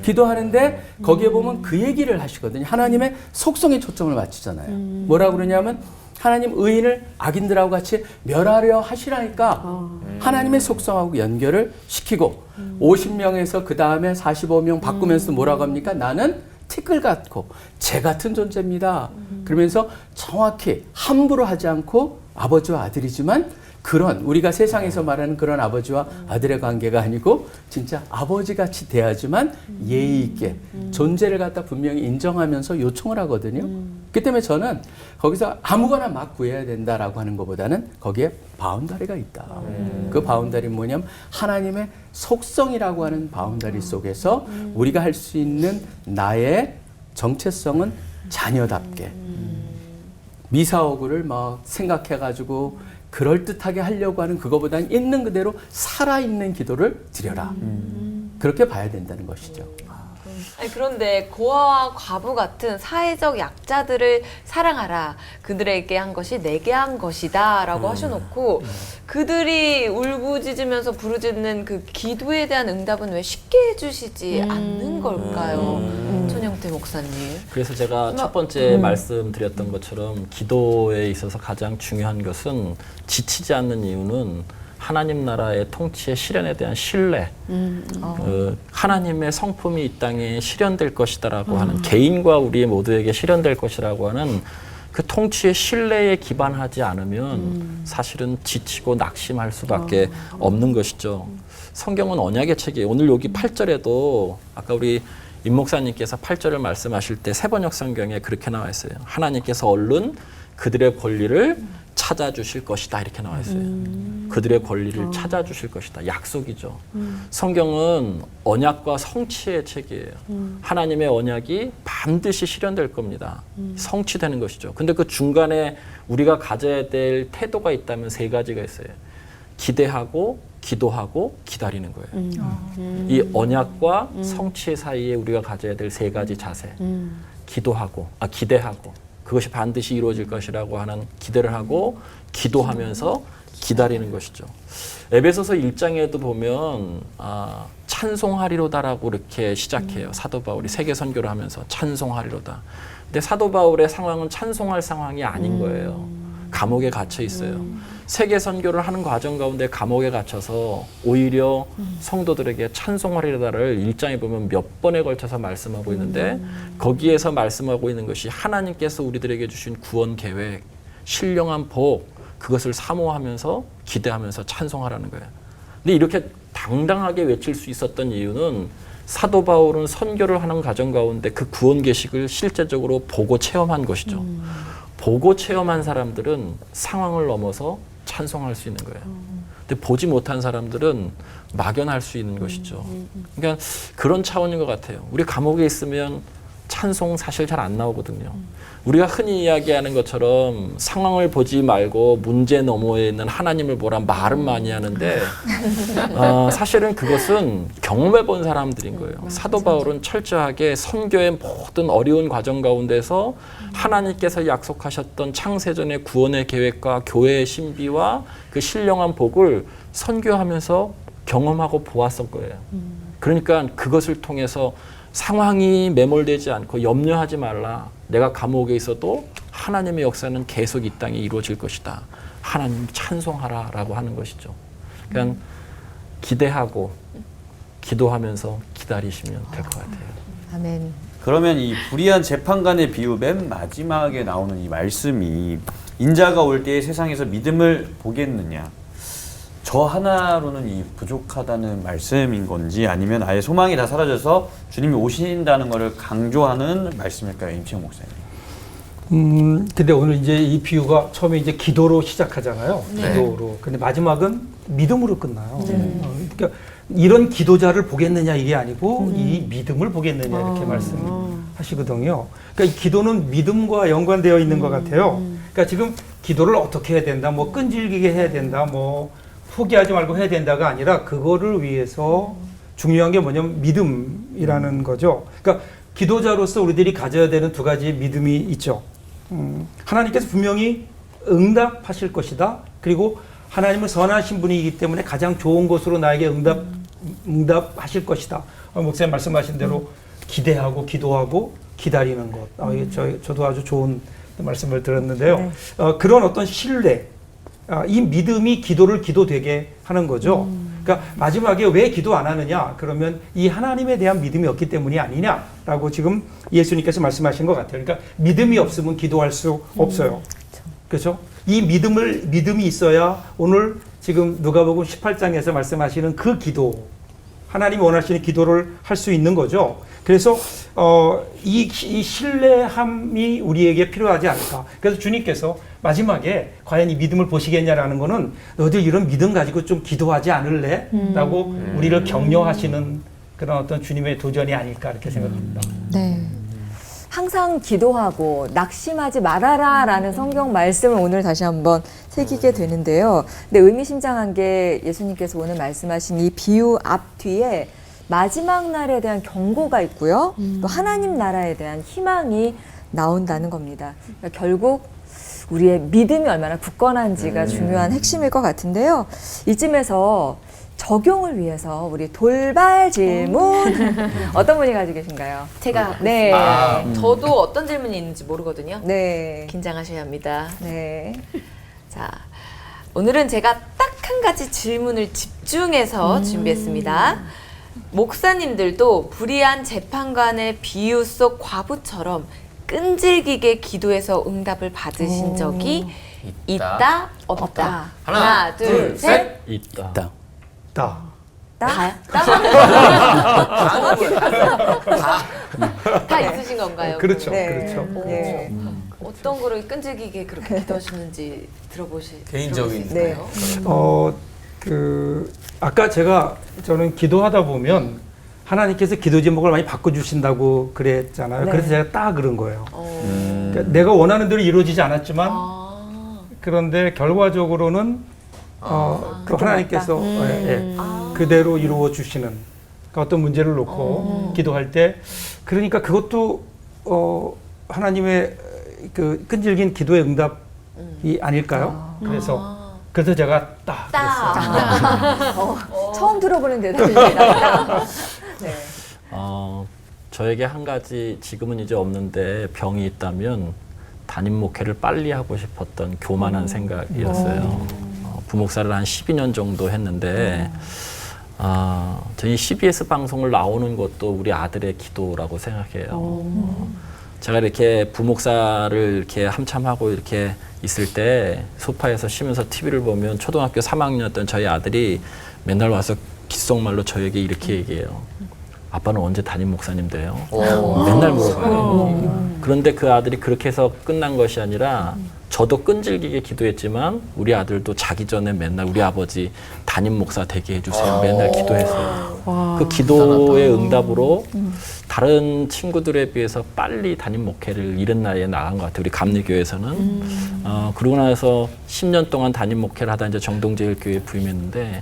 기도하는데 거기에 보면 그 얘기를 하시거든요. 하나님의 속성에 초점을 맞추잖아요. 뭐라고 그러냐면 하나님 의인을 악인들하고 같이 멸하려 하시라니까 하나님의 속성하고 연결을 시키고 50명에서 그 다음에 45명 바꾸면서 뭐라고 합니까? 나는 티끌 같고 재 같은 존재입니다. 그러면서 정확히 함부로 하지 않고 아버지와 아들이지만 그런 우리가 세상에서 말하는 그런 아버지와 아들의 관계가 아니고 진짜 아버지같이 대하지만 예의 있게 존재를 갖다 분명히 인정하면서 요청을 하거든요. 그 때문에 저는 거기서 아무거나 막 구해야 된다라고 하는 것보다는 거기에 바운다리가 있다. 그 바운다리는 뭐냐면 하나님의 속성이라고 하는 바운다리 속에서 우리가 할 수 있는 나의 정체성은 자녀답게 미사오구를 막 생각해가지고 그럴듯하게 하려고 하는 그거보다는 있는 그대로 살아있는 기도를 드려라. 그렇게 봐야 된다는 것이죠. 아니, 그런데 고아와 과부 같은 사회적 약자들을 사랑하라. 그들에게 한 것이 내게 한 것이다 라고 하셔놓고 그들이 울부짖으면서 부르짖는 그 기도에 대한 응답은 왜 쉽게 해주시지 않는 걸까요? 천영태 목사님. 그래서 제가 첫 번째 말씀드렸던 것처럼 기도에 있어서 가장 중요한 것은 지치지 않는 이유는 하나님 나라의 통치의 실현에 대한 신뢰, 하나님의 성품이 이 땅에 실현될 것이다라고 하는 개인과 우리 모두에게 실현될 것이라고 하는 그 통치의 신뢰에 기반하지 않으면 사실은 지치고 낙심할 수밖에 없는 것이죠. 성경은 언약의 책이에요. 오늘 여기 8절에도 아까 우리 임 목사님께서 8절을 말씀하실 때 세번역 성경에 그렇게 나와 있어요. 하나님께서 얼른 그들의 권리를 찾아주실 것이다 이렇게 나와 있어요. 그들의 권리를 찾아주실 것이다. 약속이죠. 성경은 언약과 성취의 책이에요. 하나님의 언약이 반드시 실현될 겁니다. 성취되는 것이죠. 근데 그 중간에 우리가 가져야 될 태도가 있다면 세 가지가 있어요. 기대하고 기도하고 기다리는 거예요. 이 언약과 성취 사이에 우리가 가져야 될 세 가지 자세. 기대하고 그것이 반드시 이루어질 것이라고 하는 기대를 하고 기도하면서 기다리는 것이죠. 에베소서 1장에도 보면 찬송하리로다라고 이렇게 시작해요. 사도 바울이 세계 선교를 하면서 찬송하리로다. 근데 사도 바울의 상황은 찬송할 상황이 아닌 거예요. 감옥에 갇혀 있어요. 세계 선교를 하는 과정 가운데 감옥에 갇혀서 오히려 성도들에게 찬송하리로다를 1장에 보면 몇 번에 걸쳐서 말씀하고 있는데 거기에서 말씀하고 있는 것이 하나님께서 우리들에게 주신 구원 계획, 신령한 복, 그것을 사모하면서 기대하면서 찬송하라는 거예요. 근데 이렇게 당당하게 외칠 수 있었던 이유는 사도 바울은 선교를 하는 과정 가운데 그 구원 계시를 실제적으로 보고 체험한 것이죠. 보고 체험한 사람들은 상황을 넘어서 찬송할 수 있는 거예요. 근데 보지 못한 사람들은 막연할 수 있는 것이죠. 그러니까 그런 차원인 것 같아요. 우리 감옥에 있으면 찬송 사실 잘 안 나오거든요. 우리가 흔히 이야기하는 것처럼 상황을 보지 말고 문제 너머에 있는 하나님을 보라 말은 많이 하는데 사실은 그것은 경험해 본 사람들인 거예요. 사도 바울은 철저하게 선교의 모든 어려운 과정 가운데서 하나님께서 약속하셨던 창세전의 구원의 계획과 교회의 신비와 그 신령한 복을 선교하면서 경험하고 보았을 거예요. 그러니까 그것을 통해서 상황이 매몰되지 않고 염려하지 말라. 내가 감옥에 있어도 하나님의 역사는 계속 이 땅에 이루어질 것이다. 하나님 찬송하라 라고 하는 것이죠. 그러니까 기대하고 기도하면서 기다리시면 될 것 같아요. 아멘. 그러면 이 불의한 재판관의 비유 맨 마지막에 나오는 이 말씀이 인자가 올 때에 세상에서 믿음을 보겠느냐, 저 하나로는 이 부족하다는 말씀인 건지 아니면 아예 소망이 다 사라져서 주님이 오신다는 것을 강조하는 말씀일까요, 임채영 목사님? 근데 오늘 이제 이 비유가 처음에 이제 기도로 시작하잖아요. 네. 기도로. 근데 마지막은 믿음으로 끝나요. 그러니까 이런 기도자를 보겠느냐 이게 아니고 이 믿음을 보겠느냐 이렇게 말씀하시거든요. 그러니까 이 기도는 믿음과 연관되어 있는 것 같아요. 그러니까 지금 기도를 어떻게 해야 된다, 뭐 끈질기게 해야 된다, 뭐 포기하지 말고 해야 된다가 아니라 그거를 위해서 중요한 게 뭐냐면 믿음이라는 거죠. 그러니까 기도자로서 우리들이 가져야 되는 두 가지 믿음이 있죠. 하나님께서 분명히 응답하실 것이다. 그리고 하나님은 선하신 분이기 때문에 가장 좋은 것으로 나에게 응답하실 것이다. 목사님 말씀하신 대로 기대하고 기도하고 기다리는 것. 저도 아주 좋은 말씀을 들었는데요. 그런 어떤 신뢰, 이 믿음이 기도를 기도되게 하는 거죠. 그러니까 마지막에 왜 기도 안 하느냐? 그러면 이 하나님에 대한 믿음이 없기 때문이 아니냐라고 지금 예수님께서 말씀하신 것 같아요. 그러니까 믿음이 없으면 기도할 수 없어요. 그렇죠? 이 믿음이 있어야 오늘 지금 누가복음 18장에서 말씀하시는 그 기도, 하나님이 원하시는 기도를 할 수 있는 거죠. 그래서 이 신뢰함이 우리에게 필요하지 않을까. 그래서 주님께서 마지막에 과연 이 믿음을 보시겠냐라는 거는 너희들 이런 믿음 가지고 좀 기도하지 않을래? 라고 우리를 격려하시는 그런 어떤 주님의 도전이 아닐까 이렇게 생각합니다. 네. 항상 기도하고 낙심하지 말아라라는 성경 말씀을 오늘 다시 한번 새기게 되는데요. 근데 의미심장한 게 예수님께서 오늘 말씀하신 이 비유 앞 뒤에 마지막 날에 대한 경고가 있고요. 또 하나님 나라에 대한 희망이 나온다는 겁니다. 그러니까 결국 우리의 믿음이 얼마나 굳건한지가 중요한 핵심일 것 같은데요. 이쯤에서 적용을 위해서 우리 돌발 질문 어떤 분이 가지고 계신가요? 제가 네. 저도 어떤 질문이 있는지 모르거든요. 네. 긴장하셔야 합니다. 네. 자, 오늘은 제가 딱 한 가지 질문을 집중해서 준비했습니다. 목사님들도 불의한 재판관의 비유 속 과부처럼 끈질기게 기도해서 응답을 받으신 적이 있다, 없다. 하나, 둘, 셋. 있다. 딱. 다. 다 있으신 건가요? 그렇죠. 네. 그렇죠. 네. 어떤 거를 끈질기게 그렇게 기도하시는지 개인적인 들어볼 수 있을까요? 아까 저는 기도하다 보면 하나님께서 기도 제목을 많이 바꿔주신다고 그랬잖아요. 네. 그래서 제가 딱 그런 거예요. 그러니까 내가 원하는 대로 이루어지지 않았지만 그런데 결과적으로는 그 하나님께서 그대로 이루어 주시는 그러니까 어떤 문제를 놓고 기도할 때 그러니까 그것도 하나님의 그 끈질긴 기도의 응답이 아닐까요? 그래서 제가 딱 그랬어요. 처음 들어보는 대답입니다. 네. 저에게 한 가지 지금은 이제 없는데 병이 있다면 담임 목회를 빨리 하고 싶었던 교만한 생각이었어요. 부목사를 한 12년 정도 했는데 저희 CBS 방송을 나오는 것도 우리 아들의 기도라고 생각해요. 제가 이렇게 부목사를 이렇게 한참 하고 이렇게 있을 때 소파에서 쉬면서 TV를 보면 초등학교 3학년이었던 저희 아들이 맨날 와서 귓속말로 저에게 이렇게 얘기해요. 아빠는 언제 담임 목사님 돼요? 맨날 물어봐요. 그런데 그 아들이 그렇게 해서 끝난 것이 아니라 저도 끈질기게 기도했지만 우리 아들도 자기 전에 맨날 우리 아버지 담임 목사 되게 해주세요. 맨날 기도했어요. 그 기도의 응답으로 다른 친구들에 비해서 빨리 담임 목회를 이른 나이에 나간 것 같아요. 우리 감리교회에서는. 그러고 나서 10년 동안 담임 목회를 하다 이제 정동제일교회에 부임했는데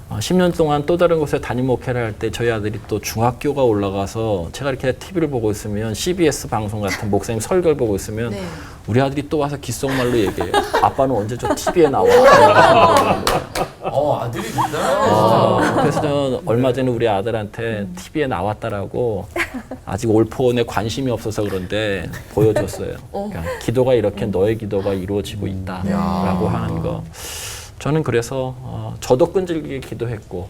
10년 동안 또 다른 곳에 담임 목회를 할 때 저희 아들이 또 중학교가 올라가서 제가 이렇게 TV를 보고 있으면 CBS 방송 같은 목사님 설교를 보고 있으면 우리 아들이 또 와서 귓속말로 얘기해요. 아빠는 언제 저 TV에 나와? 아들이 대단하네. 그래서 저는 얼마 전에 우리 아들한테 TV에 나왔다라고 아직 올포원에 관심이 없어서 그런데 보여줬어요. 그러니까 기도가 이렇게 너의 기도가 이루어지고 있다라고 하는 거. 저는 그래서 저도 끈질기게 기도했고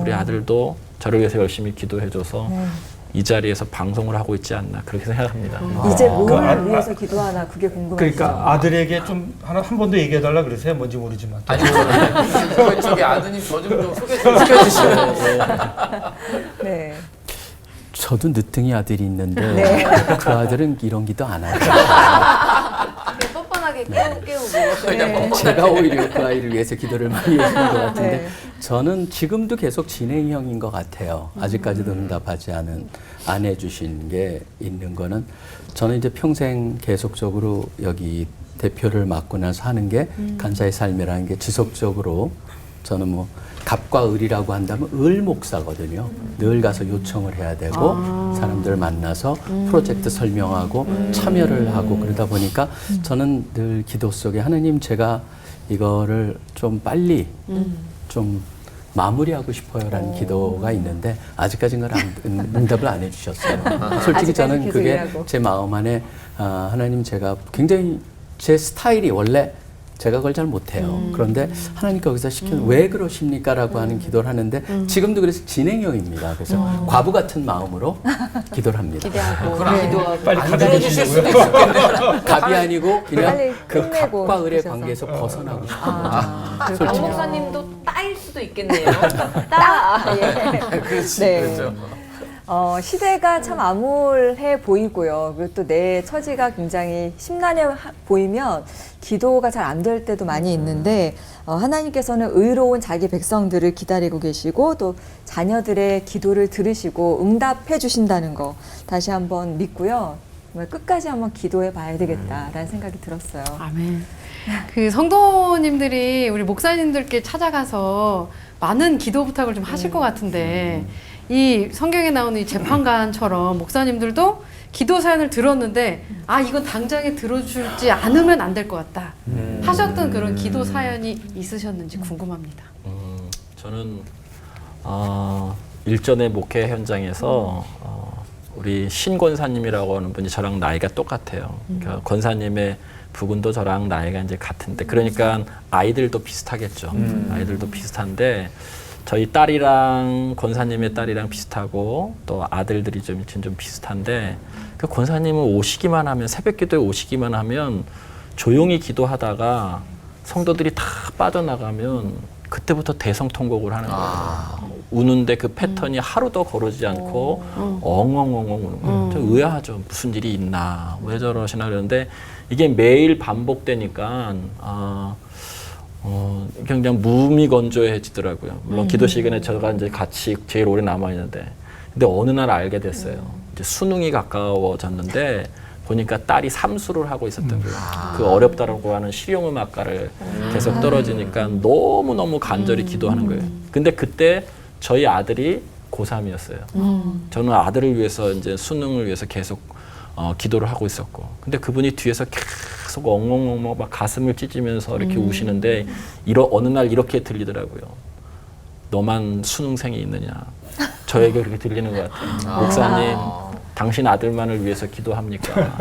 우리 아들도 저를 위해서 열심히 기도해줘서 이 자리에서 방송을 하고 있지 않나 그렇게 생각합니다. 이제 뭘 위해서 기도하나 그게 궁금해요. 그러니까 아들에게 좀 한 번 더 얘기해달라 그러세요. 뭔지 모르지만. 아니 저기 아드님 저 좀 소개 좀 시켜주시면. 네. 저도 늦둥이 아들이 있는데 네. 그 아들은 이런 기도 안 하죠. 뻔뻔하게 깨우고 제가 오히려 그 아이를 위해서 기도를 많이 해주는 것 같은데 네. 저는 지금도 계속 진행형인 것 같아요. 아직까지도 응답하지 안 해주신 게 있는 거는 저는 이제 평생 계속적으로 여기 대표를 맡고 나서 하는 게 간사의 삶이라는 게 지속적으로 저는 뭐 갑과 을이라고 한다면 을 목사거든요. 늘 가서 요청을 해야 되고 사람들 만나서 프로젝트 설명하고 참여를 하고 그러다 보니까 저는 늘 기도 속에 하나님 제가 이거를 좀 빨리 좀 마무리하고 싶어요라는 기도가 있는데 아직까지는 응답을 안 해주셨어요. 솔직히 저는 계속 그게 일하고. 제 마음 안에 하나님 제가 굉장히 제 스타일이 원래 제가 그걸 잘 못해요. 그런데 하나님 거기서 왜 그러십니까? 라고 하는 기도를 하는데 지금도 그래서 진행형입니다. 그래서 과부 같은 마음으로 기도를 합니다. 기도하고 빨리 안 가져주시고요. 들어주실 수도 있겠네. 갑이 아니고 그냥 빨리 그 끝내고 갑과 을의 그러셔서. 관계에서 벗어나고 싶어요. 강 목사님도 따일 수도 있겠네요. 따. 예. 그렇지 네. 그렇죠. 시대가 참 암울해 보이고요. 그리고 또 내 처지가 굉장히 심란해 보이면 기도가 잘 안 될 때도 많이 있는데 하나님께서는 의로운 자기 백성들을 기다리고 계시고 또 자녀들의 기도를 들으시고 응답해 주신다는 거 다시 한번 믿고요. 정말 끝까지 한번 기도해 봐야 되겠다라는 생각이 들었어요. 아멘. 그 성도님들이 우리 목사님들께 찾아가서 많은 기도 부탁을 좀 하실 것 같은데 이 성경에 나오는 이 재판관처럼 목사님들도 기도 사연을 들었는데 이건 당장에 들어주지 않으면 안 될 것 같다 하셨던 그런 기도 사연이 있으셨는지 궁금합니다. 저는 일전의 목회 현장에서 우리 신 권사님이라고 하는 분이 저랑 나이가 똑같아요. 그러니까 권사님의 부군도 저랑 나이가 이제 같은데 그러니까 아이들도 비슷하겠죠. 아이들도 비슷한데 저희 딸이랑 권사님의 딸이랑 비슷하고 또 아들들이 좀 비슷한데 그 권사님은 오시기만 하면 새벽기도에 오시기만 하면 조용히 기도하다가 성도들이 다 빠져나가면 그때부터 대성통곡을 하는 거예요. 우는데 그 패턴이 하루도 거르지 않고 엉엉엉엉 우는 거예요. 좀 의아하죠. 무슨 일이 있나 왜 저러시나 그러는데 이게 매일 반복되니까 굉장히 무미건조해지더라고요. 물론 기도 시간에 제가 이제 같이 제일 오래 남아 있는데, 근데 어느 날 알게 됐어요. 이제 수능이 가까워졌는데 보니까 딸이 삼수를 하고 있었던 거예요. 그 어렵다라고 하는 실용음악과를 계속 떨어지니까 너무 너무 간절히 기도하는 거예요. 근데 그때 저희 아들이 고3이었어요. 저는 아들을 위해서 이제 수능을 위해서 계속 기도를 하고 있었고, 근데 그분이 뒤에서 계속 엉엉엉엉 막 가슴을 찢으면서 이렇게 우시는데 어느 날 이렇게 들리더라고요. 너만 수능생이 있느냐. 저에게 그렇게 들리는 것 같아요. 목사님, 당신 아들만을 위해서 기도합니까?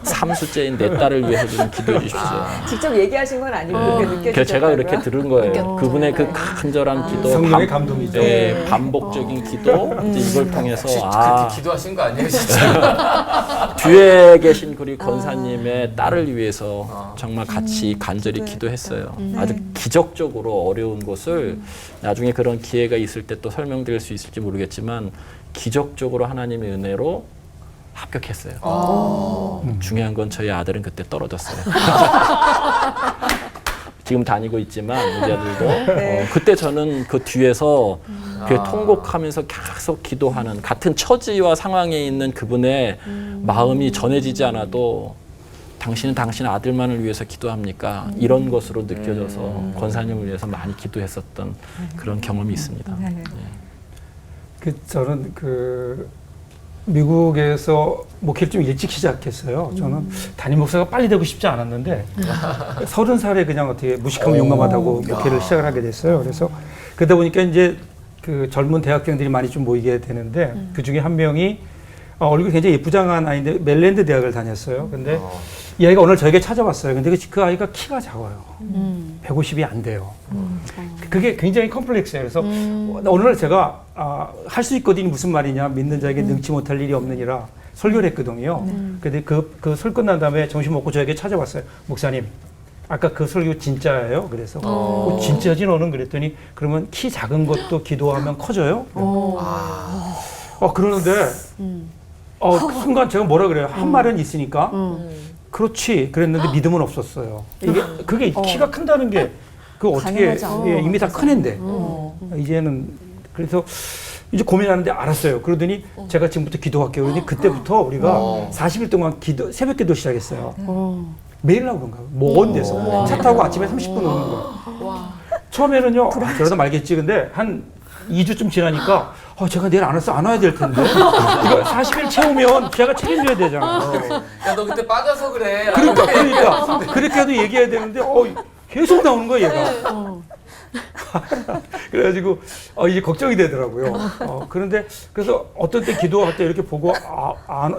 3수째인 내 딸을 위해서 좀 기도해 주십시오. 직접 얘기하신 건 아니고 그렇게 느껴지셨다고요? 그래서 제가 이렇게 들은 거예요. 그분의 그 간절한 기도, 성령의 감동이죠. 네, 반복적인 기도, 이제 이걸 통해서 그때 기도하신 거 아니에요, 진짜? 뒤에 계신 우리 권사님의 딸을 위해서 정말 같이 간절히 기도했어요. 아주 기적적으로 어려운 것을 나중에 그런 기회가 있을 때 또 설명드릴 수 있을지 모르겠지만 기적적으로 하나님의 은혜로 합격했어요. 중요한 건 저희 아들은 그때 떨어졌어요. 지금 다니고 있지만 우리 아들도 그때 저는 그 뒤에서 통곡하면서 계속 기도하는 같은 처지와 상황에 있는 그분의 마음이 전해지지 않아도 당신은 당신 아들만을 위해서 기도합니까? 이런 것으로 느껴져서 권사님을 위해서 많이 기도했었던 그런 경험이 있습니다. 저는 미국에서 목회를 좀 일찍 시작했어요. 저는 담임 목사가 빨리 되고 싶지 않았는데 30살에 그냥 어떻게 무식하면 용감하다고 목회를 시작을 하게 됐어요. 그래서 그러다 보니까 이제 그 젊은 대학생들이 많이 좀 모이게 되는데 그 중에 한 명이 얼굴이 굉장히 예쁘장한 아이인데 멜랜드 대학을 다녔어요. 근데 이 아이가 오늘 저에게 찾아왔어요. 근데 그 아이가 키가 작아요. 150이 안 돼요. 그게 굉장히 컴플렉스예요. 그래서 오늘 제가 할 수 있거든요. 무슨 말이냐. 믿는 자에게 능치 못할 일이 없느니라 설교를 했거든요. 근데 그 설 끝난 다음에 점심 먹고 저에게 찾아왔어요. 목사님, 아까 그 설교 진짜예요? 그래서 진짜지 너는? 그랬더니 그러면 키 작은 것도 기도하면 커져요? 그러는데 그 순간 제가 뭐라 그래요? 한 말은 있으니까 그렇지 그랬는데 믿음은 없었어요. 그게 키가 큰다는 게 어떻게 이미 다 큰 애인데 이제는 그래서 이제 고민하는데 알았어요. 그러더니 제가 지금부터 기도할게요. 그러더니 그때부터 우리가 40일 동안 새벽 기도 시작했어요. 매일 나오는 거예요. 먼 데서 차 타고 아침에 30분 오는 거예요. 처음에는요 저러다 말겠지. 근데 한 2주쯤 지나니까 제가 내일 안 와야 될 텐데 이거 40일 채우면 제가 책임져야 되잖아. 야, 너 그때 빠져서 그래. 그러니까 그렇게도 얘기해야 되는데 계속 나오는 거야 얘가. 그래가지고 이제 걱정이 되더라고요. 그래서 어떤 때 기도할 때 이렇게 보고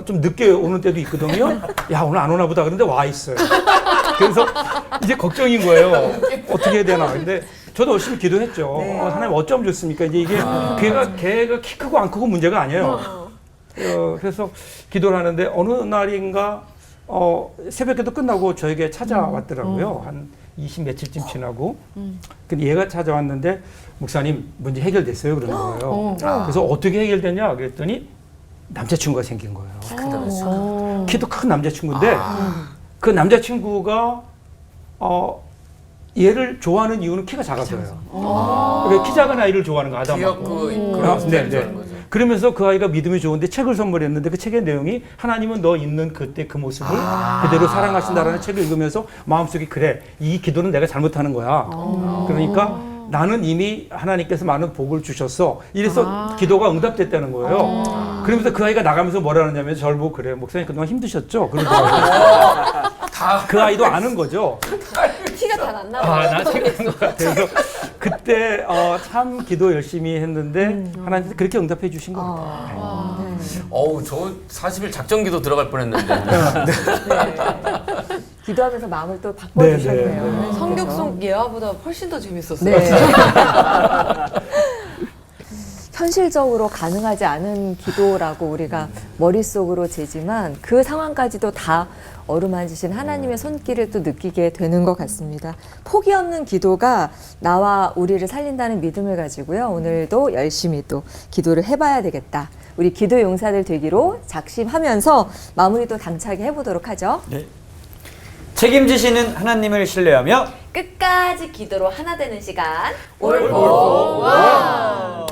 좀 늦게 오는 때도 있거든요. 야 오늘 안 오나 보다. 그런데 와 있어요. 그래서 이제 걱정인 거예요. 어떻게 해야 되나. 근데 저도 열심히 기도했죠. 하나님 어쩜 좋습니까? 이제 이게 걔가 키 크고 안 크고 문제가 아니에요. 그래서 기도를 하는데 어느 날인가 새벽에도 끝나고 저에게 찾아왔더라고요. 한 20 며칠쯤 지나고. 근데 얘가 찾아왔는데 목사님 문제 해결됐어요 그러는 거예요. 그래서 어떻게 해결됐냐 그랬더니 남자친구가 생긴 거예요. 오. 키도 큰 남자친구인데 그 남자친구가 얘를 좋아하는 이유는 키가 작아서요. 그러니까 키 작은 아이를 좋아하는 거 아담하고. 귀엽고 네, 그런 스타일 네. 좋아하는 거죠. 그러면서 그 아이가 믿음이 좋은데 책을 선물했는데 그 책의 내용이 하나님은 너 있는 그때 그 모습을 그대로 사랑하신다라는 책을 읽으면서 마음속에 그래 이 기도는 내가 잘못하는 거야. 그러니까 나는 이미 하나님께서 많은 복을 주셨어. 이래서 기도가 응답됐다는 거예요. 그러면서 그 아이가 나가면서 뭐라 하냐면 저를 보고 그래 목사님 그동안 힘드셨죠? 그러더라고요. 그 아이도 아는 거죠. 티가 다 났나 봐요. 나 지금 그래서 그때 참 기도 열심히 했는데 하나님께서 그렇게 응답해 주신 겁니다. 어우, 저 40일 작전기도 들어갈 뻔했는데. 기도하면서 마음을 또 바꿔주셨네요. 네, 네, 네. 성격속 예화보다 훨씬 더 재밌었어요. 네. 현실적으로 가능하지 않은 기도라고 우리가 머릿속으로 재지만 그 상황까지도 다 어루만지신 하나님의 손길을 또 느끼게 되는 것 같습니다. 포기 없는 기도가 나와 우리를 살린다는 믿음을 가지고요. 오늘도 열심히 또 기도를 해봐야 되겠다. 우리 기도 용사들 되기로 작심하면서 마무리도 당차게 해보도록 하죠. 네. 책임지시는 하나님을 신뢰하며 끝까지 기도로 하나 되는 시간 올보 원.